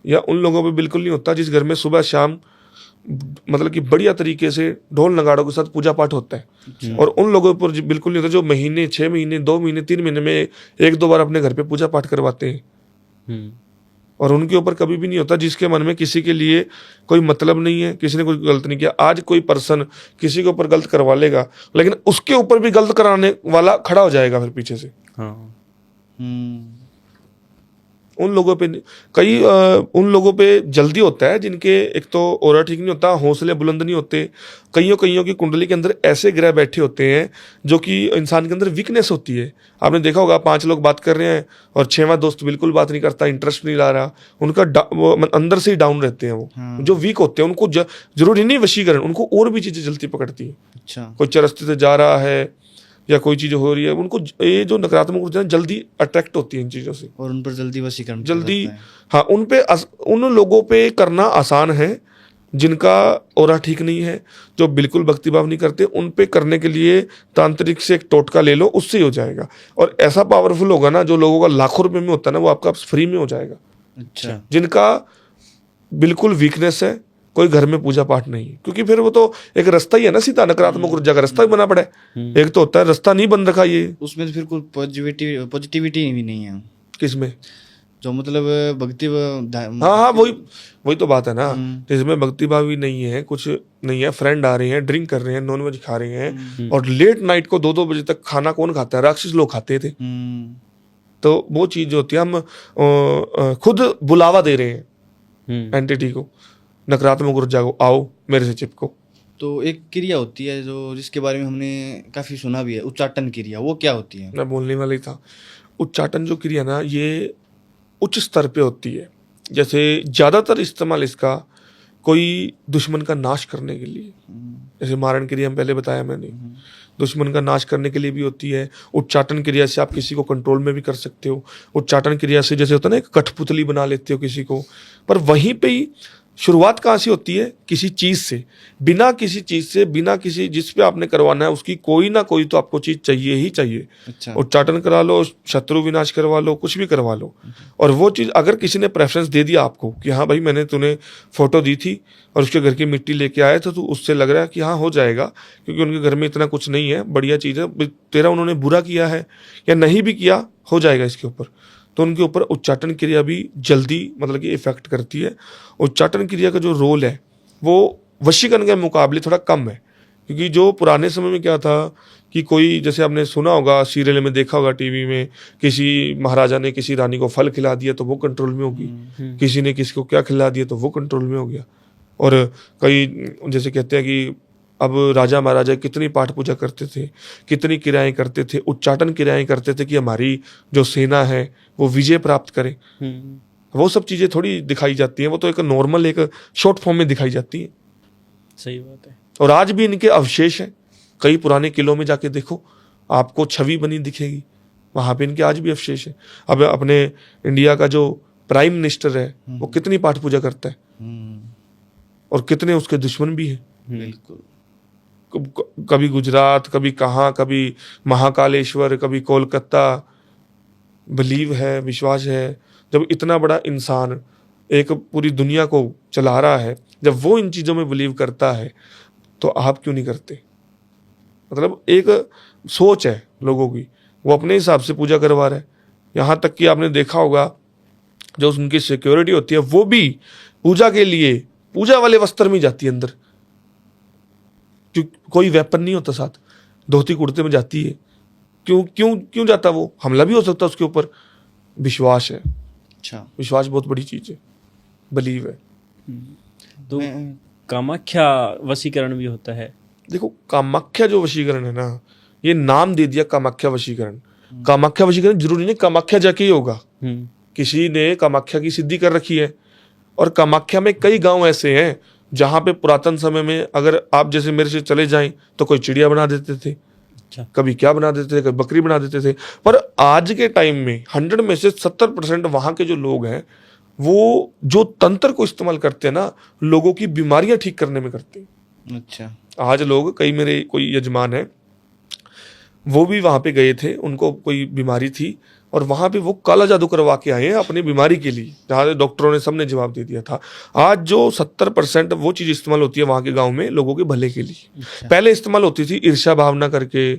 या उन लोगों पे बिल्कुल नहीं होता जिस घर में सुबह शाम मतलब कि बढ़िया तरीके से ढोल नगाड़ों के साथ पूजा पाठ होता है। और उन लोगों पर बिल्कुल नहीं होता जो महीने, 6 महीने, 2 महीने, 3 महीने में 1-2 बार अपने घर पे पूजा पाठ करवाते हैं। और उनके ऊपर कभी भी नहीं होता जिसके मन में किसी के लिए कोई मतलब नहीं है, किसी ने कोई गलत नहीं किया। आज कोई पर्सन किसी के ऊपर गलत करवा लेगा, लेकिन उसके ऊपर भी गलत कराने वाला खड़ा हो जाएगा फिर पीछे से। उन लोगों पे उन लोगों पे जल्दी होता है जिनके एक तो ओरा ठीक नहीं होता, हौसले बुलंद नहीं होते। कईयों की कुंडली के अंदर ऐसे ग्रह बैठे होते हैं जो कि इंसान के अंदर वीकनेस होती है। आपने देखा होगा 5 लोग बात कर रहे हैं और 6वां दोस्त बिल्कुल बात नहीं करता, इंटरेस्ट नहीं ला रहा, उनका वो अंदर से ही डाउन रहते हैं। वो जो वीक होते हैं उनको जरूरी नहीं वशीकरण, उनको और भी चीजें जल्दी पकड़ती है। अच्छा, कोई चरस्ते से जा रहा है या कोई चीज हो रही है, उनको ये जो नकारात्मक ऊर्जा जल्दी अट्रैक्ट होती है इन चीजों से, और उन पर जल्दी वशीकरण जल्दी। हाँ, उन लोगों पे करना आसान है जिनका ओरा ठीक नहीं है, जो बिल्कुल भक्तिभाव नहीं करते। उन पे करने के लिए तांत्रिक से एक टोटका ले लो, उससे ही हो जाएगा। और ऐसा पावरफुल होगा ना, जो लोगों का लाखों रुपए में होता है ना, वो आपका फ्री में हो जाएगा। अच्छा, जिनका बिल्कुल वीकनेस है, कोई घर में पूजा पाठ नहीं, क्योंकि फिर वो तो एक रास्ता ही है ना, सीधा नकारात्मक ऊर्जा का रास्ता ही बना पड़ा है। एक तो होता है रास्ता नहीं बन रखा, ये उसमें तो फिर कोई पॉजिटिविटी भी नहीं है। किसमें? जो मतलब भक्ति हाँ, वही तो बात है ना, जिसमें भक्ति भाव भी नहीं है, कुछ नहीं है, फ्रेंड आ रहे हैं, ड्रिंक कर रहे हैं, नॉनवेज खा रहे हैं, और लेट नाइट को 2-2 बजे तक खाना कौन खाता है? राक्षस लोग खाते थे। तो वो चीज जो होती है, हम खुद बुलावा दे रहे हैं एंटिटी को, नकारात्मक ऊर्जा को, आओ मेरे से चिपको। तो एक क्रिया होती है जो जिसके बारे में हमने काफी सुना भी है, उच्चाटन क्रिया, वो क्या होती है? मैं बोलने वाला ही था। उच्चाटन जो क्रिया ना, ये उच्च स्तर पे होती है। जैसे ज्यादातर इस्तेमाल इसका कोई दुश्मन का नाश करने के लिए, जैसे मारण क्रिया में पहले बताया मैंने, दुश्मन का नाश करने के लिए भी होती है। उच्चाटन क्रिया से आप किसी को कंट्रोल में भी कर सकते हो। उच्चाटन क्रिया से जैसे होता है ना, एक कठपुतली बना लेते हो किसी को। पर वहीं पे ही शुरुआत कहाँ से होती है? किसी चीज से, बिना किसी चीज से, बिना किसी जिस पे आपने करवाना है उसकी कोई ना कोई तो आपको चीज चाहिए ही चाहिए। अच्छा, उच्चाटन करा लो, शत्रु विनाश करवा लो, कुछ भी करवा लो। और वो चीज अगर किसी ने प्रेफरेंस दे दिया आपको कि हाँ भाई मैंने तूने फोटो दी थी और उसके घर की मिट्टी लेके आया तो तू उससे लग रहा है कि हाँ हो जाएगा, क्योंकि उनके घर में इतना कुछ नहीं है, बढ़िया चीज है, तेरा उन्होंने बुरा किया है या नहीं भी किया, हो जाएगा इसके ऊपर, तो उनके ऊपर उच्चाटन क्रिया भी जल्दी मतलब कि इफेक्ट करती है। उच्चाटन क्रिया का जो रोल है वो वशीकरण के मुकाबले थोड़ा कम है, क्योंकि जो पुराने समय में क्या था कि कोई, जैसे आपने सुना होगा, सीरियल में देखा होगा, टीवी में, किसी महाराजा ने किसी रानी को फल खिला दिया तो वो कंट्रोल में होगी, किसी ने किसी को क्या खिला दिया तो वो कंट्रोल में हो गया। और कई जैसे कहते हैं कि अब राजा महाराजा कितनी पाठ पूजा करते थे, कितनी क्रियाएं करते थे, उच्चाटन क्रियाएं करते थे कि हमारी जो सेना है वो विजय प्राप्त करे। वो सब चीजें थोड़ी दिखाई जाती हैं, वो तो एक नॉर्मल एक शॉर्ट फॉर्म में दिखाई जाती है। सही बात है। और आज भी इनके अवशेष हैं, कई पुराने किलों में जाके देखो आपको छवि बनी दिखेगी, वहाँ पे इनके आज भी अवशेष है। अब अपने इंडिया का जो प्राइम मिनिस्टर है वो कितनी पाठ पूजा करता है और कितने उसके दुश्मन भी हैं। बिल्कुल। कभी गुजरात, कभी कहाँ, कभी महाकालेश्वर, कभी कोलकाता। बिलीव है, विश्वास है। जब इतना बड़ा इंसान एक पूरी दुनिया को चला रहा है, जब वो इन चीज़ों में बिलीव करता है तो आप क्यों नहीं करते? मतलब एक सोच है लोगों की, वो अपने हिसाब से पूजा करवा रहा है। यहाँ तक कि आपने देखा होगा जो उनकी सिक्योरिटी होती है वो भी पूजा के लिए पूजा वाले वस्त्र में जाती है अंदर, क्यों? कोई वेपन नहीं होता साथ, धोती कुर्ते में जाती है। क्यों क्यों क्यों जाता? वो हमला भी हो सकता है उसके ऊपर। विश्वास है। अच्छा। विश्वास बहुत बड़ी चीज है, बिलीव है। तो कामाख्या वशीकरण भी होता है। देखो कामाख्या जो वशीकरण है ना, ये नाम दे दिया कामाख्या वशीकरण। कामाख्या वशीकरण जरूरी नहीं कामाख्या जाके ही होगा। किसी ने कामाख्या की सिद्धि कर रखी है। और कामाख्या में कई गांव ऐसे हैं जहां पे पुरातन समय में अगर आप जैसे मेरे से चले जाएं तो कोई चिड़िया बना देते थे, कभी क्या बना देते थे, कभी बकरी बना देते थे। पर आज के टाइम में 100 में से 70% वहां के जो लोग हैं वो जो तंत्र को इस्तेमाल करते हैं ना, लोगों की बीमारियां ठीक करने में करते हैं। अच्छा। आज लोग, कई मेरे कोई यजमान है वो भी वहां पे गए थे, उनको कोई बीमारी थी और वहां पे वो काला जादू करवा के आए हैं अपनी बीमारी के लिए, जहां डॉक्टरों ने सबने जवाब दे दिया था। आज जो 70% वो चीज इस्तेमाल होती है वहां के गांव में लोगों के भले के लिए। पहले इस्तेमाल होती थी ईर्ष्या भावना करके,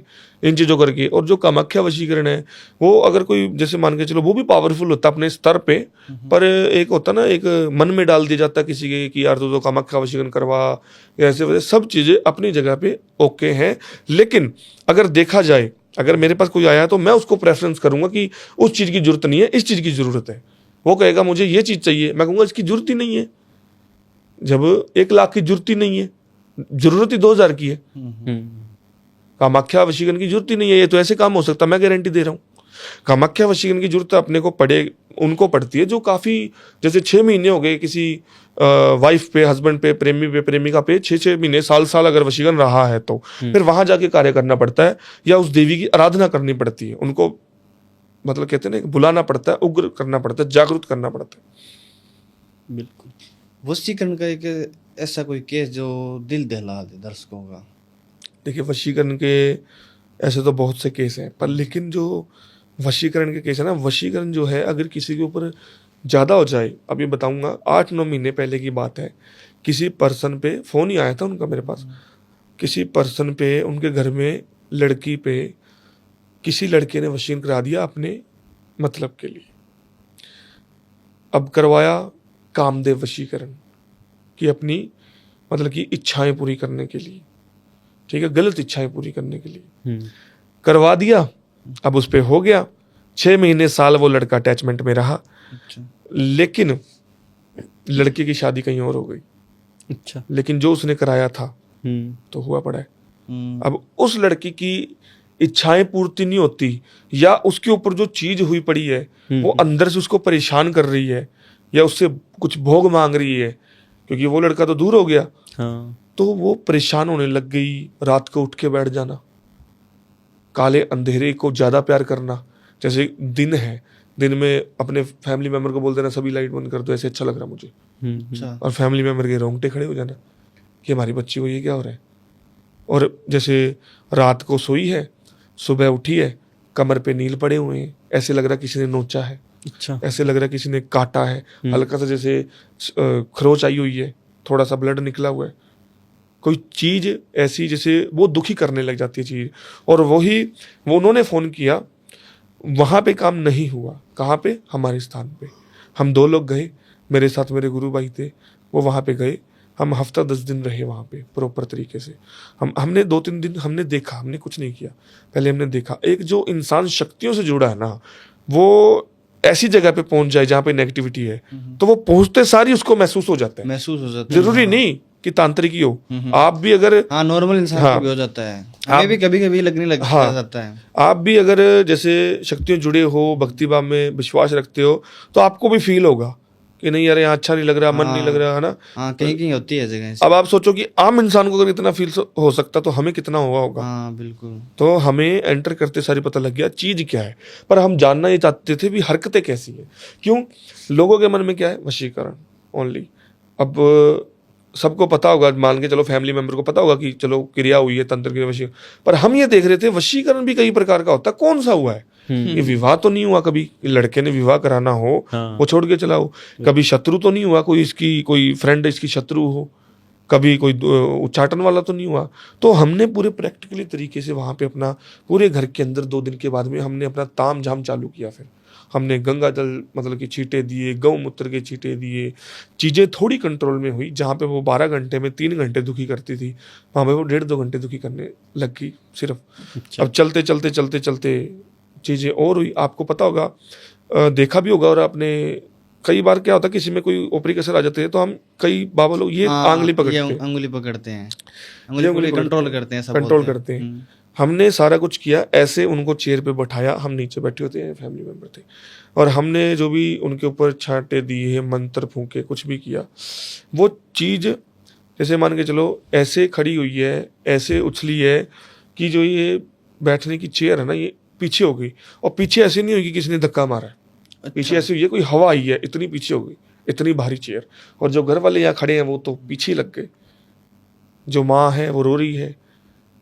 इन चीजों करके। और जो कामाख्या वशीकरण है वो अगर कोई जैसे मान के चलो वो भी पावरफुल होता अपने स्तर पे, पर एक होता ना, एक मन में डाल दिया जाता किसी के कि यार तो कामाख्या वशीकरण करवा, ऐसे वैसे सब चीजें अपनी जगह पे ओके हैं। लेकिन अगर देखा जाए, अगर मेरे पास कोई आया है तो मैं उसको प्रेफरेंस करूंगा कि उस चीज की जरूरत नहीं है, इस चीज की जरूरत है। वो कहेगा मुझे ये चीज चाहिए, मैं कहूंगा इसकी जरूरत ही नहीं है। जब 1 लाख की जरूरत ही नहीं है, जरूरत ही 2000 की है। कामाख्या वशीकरण की जरूरत ही नहीं है। ये तो ऐसे काम हो सकता है, मैं गारंटी दे रहा हूँ। कामाख्या वशीकरण की जरूरत अपने को उनको पड़ती है जो काफी, जैसे 6 महीने हो गए किसी वाइफ पे, हस्बैंड पे, प्रेमी पे, प्रेमिका पे 6-6 महीने, साल अगर वशीकरण रहा है तो फिर वहां जाके कार्य करना पड़ता है या उस देवी की आराधना करनी पड़ती है। उनको मतलब कहते हैं ना, बुलाना पड़ता है, उग्र करना पड़ता है, जागरूक करना पड़ता है। बिल्कुल। वशीकरण का एक ऐसा कोई केस जो दिल दहला दे दर्शकों का? देखिए वशीकरण के ऐसे तो बहुत से केस हैं, पर लेकिन जो वशीकरण के केस है ना, वशीकरण जो है अगर किसी के ऊपर ज़्यादा हो जाए, अभी बताऊंगा, 8-9 महीने पहले की बात है। किसी पर्सन पे फ़ोन ही आया था उनका मेरे पास। किसी पर्सन पे, उनके घर में लड़की पे किसी लड़के ने वशीकरण करा दिया अपने मतलब के लिए। अब करवाया कामदेव वशीकरण कि अपनी मतलब की इच्छाएं पूरी करने के लिए, ठीक है, गलत इच्छाएं पूरी करने के लिए करवा दिया। अब उस पे हो गया 6 महीने, साल वो लड़का अटैचमेंट में रहा। अच्छा। लेकिन लड़के की शादी कहीं और हो गई। अच्छा। लेकिन जो उसने कराया था तो हुआ पड़ा है। अब उस लड़की की इच्छाएं पूर्ति नहीं होती या उसके ऊपर जो चीज हुई पड़ी है वो अंदर से उसको परेशान कर रही है या उससे कुछ भोग मांग रही है, क्योंकि वो लड़का तो दूर हो गया। हाँ। तो वो परेशान होने लग गई। रात को उठ के बैठ जाना, काले अंधेरे को ज्यादा प्यार करना। जैसे दिन है, दिन में अपने फैमिली मेंबर को बोल देना सभी लाइट बंद कर दो, ऐसे अच्छा लग रहा मुझे। अच्छा। और फैमिली मेंबर के रोंगटे खड़े हो जाना कि हमारी बच्ची को ये क्या हो रहा है। और जैसे रात को सोई है, सुबह उठी है, कमर पे नील पड़े हुए हैं, ऐसे लग रहा किसी ने नोचा है। अच्छा। ऐसे लग रहा किसी ने काटा है, हल्का सा जैसे खरोच आई हुई है, थोड़ा सा ब्लड निकला हुआ है। कोई चीज ऐसी जैसे वो दुखी करने लग जाती है चीज। और वही वो उन्होंने फोन किया, वहां पे काम नहीं हुआ। कहाँ पे? हमारे स्थान पे। हम 2 लोग गए, मेरे साथ मेरे गुरु भाई थे, वो वहां पे गए। हम हफ्ता 10 दिन रहे वहां पे प्रॉपर तरीके से। हमने 2-3 दिन हमने देखा, हमने कुछ नहीं किया। पहले हमने देखा एक जो इंसान शक्तियों से जुड़ा है ना, वो ऐसी जगह पे पहुंच जाए जहां पे नेगेटिविटी है तो वो पहुंचते सारी उसको महसूस हो जाता है। महसूस हो जाता है। जरूरी नहीं कि तांत्रिक ही हो, आप भी अगर हाँ नॉर्मल इंसान हाँ, को भी हो जाता है। हमें भी कभी कभी लगने लग हाँ, जाता है। आप भी अगर जैसे शक्तियों जुड़े हो, भक्ति भाव में विश्वास रखते हो, तो आपको भी फील होगा कि नहीं यार यहाँ अच्छा नहीं लग रहा, मन नहीं लग रहा, है ना। हाँ, कहीं कहीं होती है जगह ऐसी। अब आप सोचो कि आम इंसान को अगर इतना फील हो सकता तो हमें कितना हुआ होगा। हाँ बिल्कुल। तो हमें एंटर करते सारी पता लग गया चीज क्या है, पर हम जानना ये चाहते थे भी हरकतें कैसी हैं। क्यों? लोगों के मन में क्या है? वशीकरण ओनली। अब सबको पता होगा, मान के चलो फैमिली मेंबर को पता होगा कि चलो क्रिया हुई है तंत्र की वशीकरण, पर हम ये देख रहे थे वशीकरण भी कई प्रकार का होता है। कौन सा हुआ है? ये विवाह तो नहीं हुआ कभी, लड़के ने विवाह कराना हो वो छोड़ के चला हो। कभी शत्रु तो नहीं हुआ, कोई इसकी कोई फ्रेंड इसकी शत्रु हो। कभी कोई उच्चाटन वाला तो नहीं हुआ। तो हमने पूरे प्रैक्टिकली तरीके से वहां पे अपना पूरे घर के अंदर 2 दिन के बाद में हमने अपना ताम झाम चालू किया। फिर हमने गंगा जल मतलब कि छींटे दिए, गौमूत्र के छींटे दिए, चीज़ें थोड़ी कंट्रोल में हुई। जहाँ पे वो 12 घंटे में 3 घंटे दुखी करती थी, वहाँ पे वो 1.5-2 घंटे दुखी करने लग गई सिर्फ। अब चलते चलते चलते चलते चीज़ें और हुई। आपको पता होगा, देखा भी होगा, और आपने कई बार क्या होता है किसी में कोई ओपरी कसर आ जाती है तो हम कई बाबा लोग ये आंगली पकड़ते हैं, अंगुली पकड़ते हैं, अंगुली कंट्रोल करते हैं, सब कंट्रोल करते हैं। हमने सारा कुछ किया, ऐसे उनको चेयर पे बैठाया, हम नीचे बैठे होते हैं, फैमिली मेंबर थे, और हमने जो भी उनके ऊपर छांटे दिए, मंत्र फूके, कुछ भी किया, वो चीज़ जैसे मान के चलो ऐसे खड़ी हुई है, ऐसे उछली है कि जो ये बैठने की चेयर है ना ये पीछे हो गई। और पीछे ऐसे नहीं हुई कि किसी ने धक्का मारा है, पीछे ऐसे हुई है कोई हवा आई है, इतनी पीछे हो गई, इतनी भारी चेयर। और जो घर वाले यहाँ खड़े हैं वो तो पीछे लग गए। जो माँ है वो रो रही है,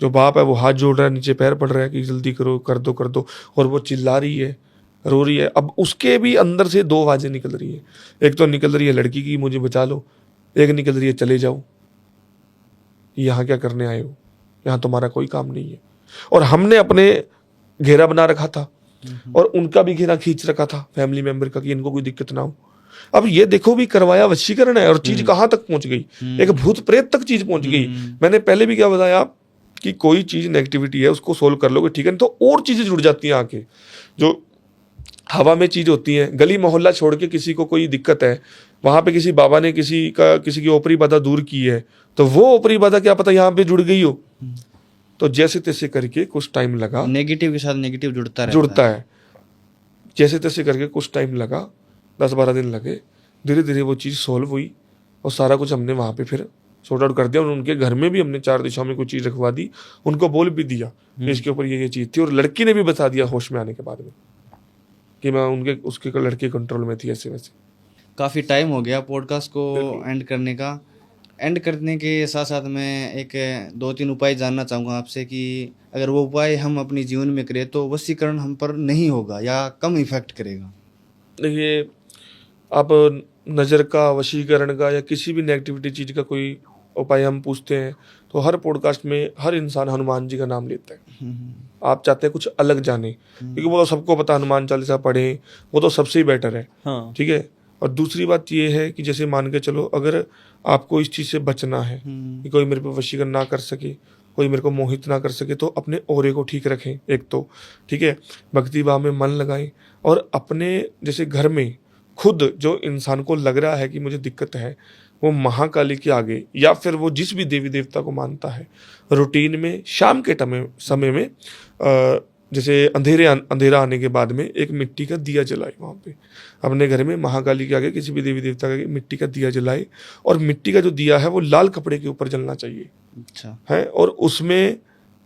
जो बाप है वो हाथ जोड़ रहा है, नीचे पैर पड़ रहा है कि जल्दी करो, कर दो कर दो, और वो चिल्ला रही है, रो रही है। अब उसके भी अंदर से 2 आवाजें निकल रही है। एक तो निकल रही है लड़की की, मुझे बचा लो, एक निकल रही है चले जाओ, यहाँ क्या करने आए हो, यहाँ तुम्हारा कोई काम नहीं है। और हमने अपने घेरा बना रखा था और उनका भी घेरा खींच रखा था फैमिली मेंबर का कि इनको कोई दिक्कत ना हो। अब ये देखो भी करवाया वशीकरण है और चीज कहां तक पहुंच गई, एक भूत प्रेत तक चीज पहुंच गई। मैंने पहले भी क्या बताया कि कोई चीज नेगेटिविटी है उसको सोल्व कर लोगे ठीक है, तो और चीजें जुड़ जाती हैं आके। जो हवा में चीज होती है, गली मोहल्ला छोड़ के किसी को कोई दिक्कत है, वहां पे किसी बाबा ने किसी की ओपरी बाधा दूर की है, तो वो ओपरी बाधा क्या पता यहाँ पे जुड़ गई हो। तो जैसे तैसे करके कुछ टाइम लगा, नेगेटिव के साथ नेगेटिव जुड़ता है। जैसे तैसे करके कुछ टाइम लगा, 10-12 दिन लगे, धीरे धीरे वो चीज़ सॉल्व हुई और सारा कुछ हमने वहाँ पे फिर सॉर्ट आउट कर दिया। और उनके घर में भी हमने 4 दिशाओं में कोई चीज़ रखवा दी, उनको बोल भी दिया कि इसके ऊपर ये चीज़ थी, और लड़की ने भी बता दिया होश में आने के बाद में कि मैं उसके लड़के कंट्रोल में थी ऐसे वैसे। काफ़ी टाइम हो गया पॉडकास्ट को एंड करने का। एंड करने के साथ साथ मैं एक 2-3 उपाय जानना चाहूँगा आपसे कि अगर वो उपाय हम अपने जीवन में करें तो वशीकरण हम पर नहीं होगा या कम इफेक्ट करेगा। देखिए, आप नज़र का, वशीकरण का या किसी भी नेगेटिविटी चीज़ का कोई उपाय हम पूछते हैं तो हर पॉडकास्ट में हर इंसान हनुमान जी का नाम लेता है। आप चाहते हैं कुछ अलग जाने, क्योंकि वो तो सबको पता, हनुमान चालीसा पढ़ें, वो तो सबसे ही बेटर है। हाँ। ठीक है। और दूसरी बात ये है कि जैसे मान के चलो, अगर आपको इस चीज़ से बचना है कि कोई मेरे पे वशीकरण ना कर सके, कोई मेरे को मोहित ना कर सके, तो अपने ऑरे को ठीक रखें एक तो, ठीक है, भक्ति भाव में मन लगाएं, और अपने जैसे घर में खुद जो इंसान को लग रहा है कि मुझे दिक्कत है, वो महाकाली के आगे या फिर वो जिस भी देवी देवता को मानता है, रूटीन में शाम के समय में जैसे अंधेरा आने के बाद में एक मिट्टी का दिया जलाए, वहाँ पे अपने घर में महाकाली के आगे किसी भी देवी देवता के आगे मिट्टी का दिया जलाए, और मिट्टी का जो दिया है वो लाल कपड़े के ऊपर जलना चाहिए। अच्छा है, और उसमें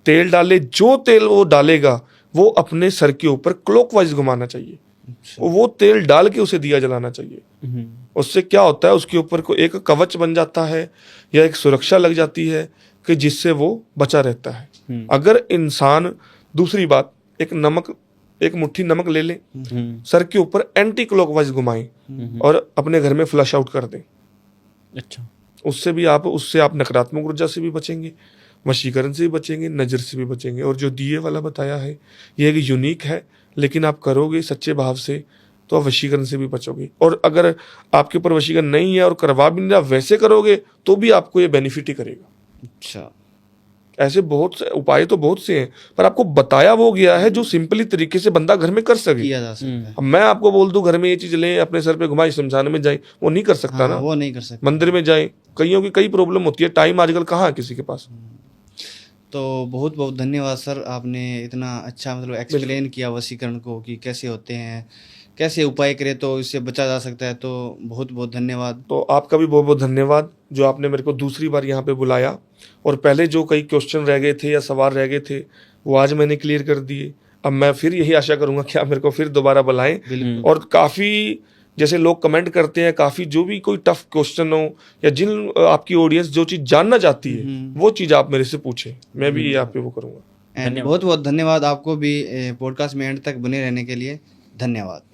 तेल डाले, जो तेल वो डालेगा वो अपने सर के ऊपर क्लॉकवाइज घुमाना चाहिए। अच्छा। वो तेल डाल के उसे दिया जलाना चाहिए। उससे क्या होता है, उसके ऊपर को एक कवच बन जाता है या एक सुरक्षा लग जाती है कि जिससे वो बचा रहता है। अगर इंसान, दूसरी बात, एक मुट्ठी नमक ले ले, सर के ऊपर एंटी क्लॉकवाइज घुमाएं और अपने घर में फ्लश आउट कर दें। अच्छा, उससे आप नकारात्मक ऊर्जा से भी बचेंगे, वशीकरण से भी बचेंगे, नज़र से भी बचेंगे। और जो दिए वाला बताया है ये एक यूनिक है, लेकिन आप करोगे सच्चे भाव से तो आप वशीकरण से भी बचोगे। और अगर आपके ऊपर वशीकरण नहीं है और करवा भी नहीं रहा, वैसे करोगे तो भी आपको ये बेनिफिट ही करेगा। अच्छा, ऐसे बहुत से उपाय तो बहुत से हैं, पर आपको बताया वो गया है जो सिंपली तरीके से बंदा घर में कर सके, किया जा सकता है। अब मैं आपको बोल दूं घर में ये चीज लें, अपने सर पे घुमाएं, शमशान में जाएं, वो नहीं कर सकता ना, वो नहीं कर सकता। मंदिर में जाएं, कईयों की कई प्रॉब्लम होती है, टाइम आजकल कहाँ है किसी के पास। तो बहुत बहुत धन्यवाद सर, आपने इतना अच्छा मतलब एक्सप्लेन किया वशीकरण को कि कैसे होते हैं, कैसे उपाय करें तो इससे बचा जा सकता है। तो बहुत बहुत धन्यवाद। तो आपका भी बहुत बहुत धन्यवाद जो आपने मेरे को दूसरी बार यहाँ पे बुलाया, और पहले जो कई क्वेश्चन रह गए थे या सवाल रह गए थे वो आज मैंने क्लियर कर दिए। अब मैं फिर यही आशा करूंगा कि आप मेरे को फिर दोबारा बुलाएं, और काफ़ी जैसे लोग कमेंट करते हैं, काफ़ी जो भी कोई टफ क्वेश्चन हो या जिन आपकी ऑडियंस जो चीज़ जानना चाहती है वो चीज़ आप मेरे से पूछें, मैं भी आप पे वो करूँगा। बहुत बहुत धन्यवाद आपको भी पॉडकास्ट में एंड तक बने रहने के लिए। धन्यवाद।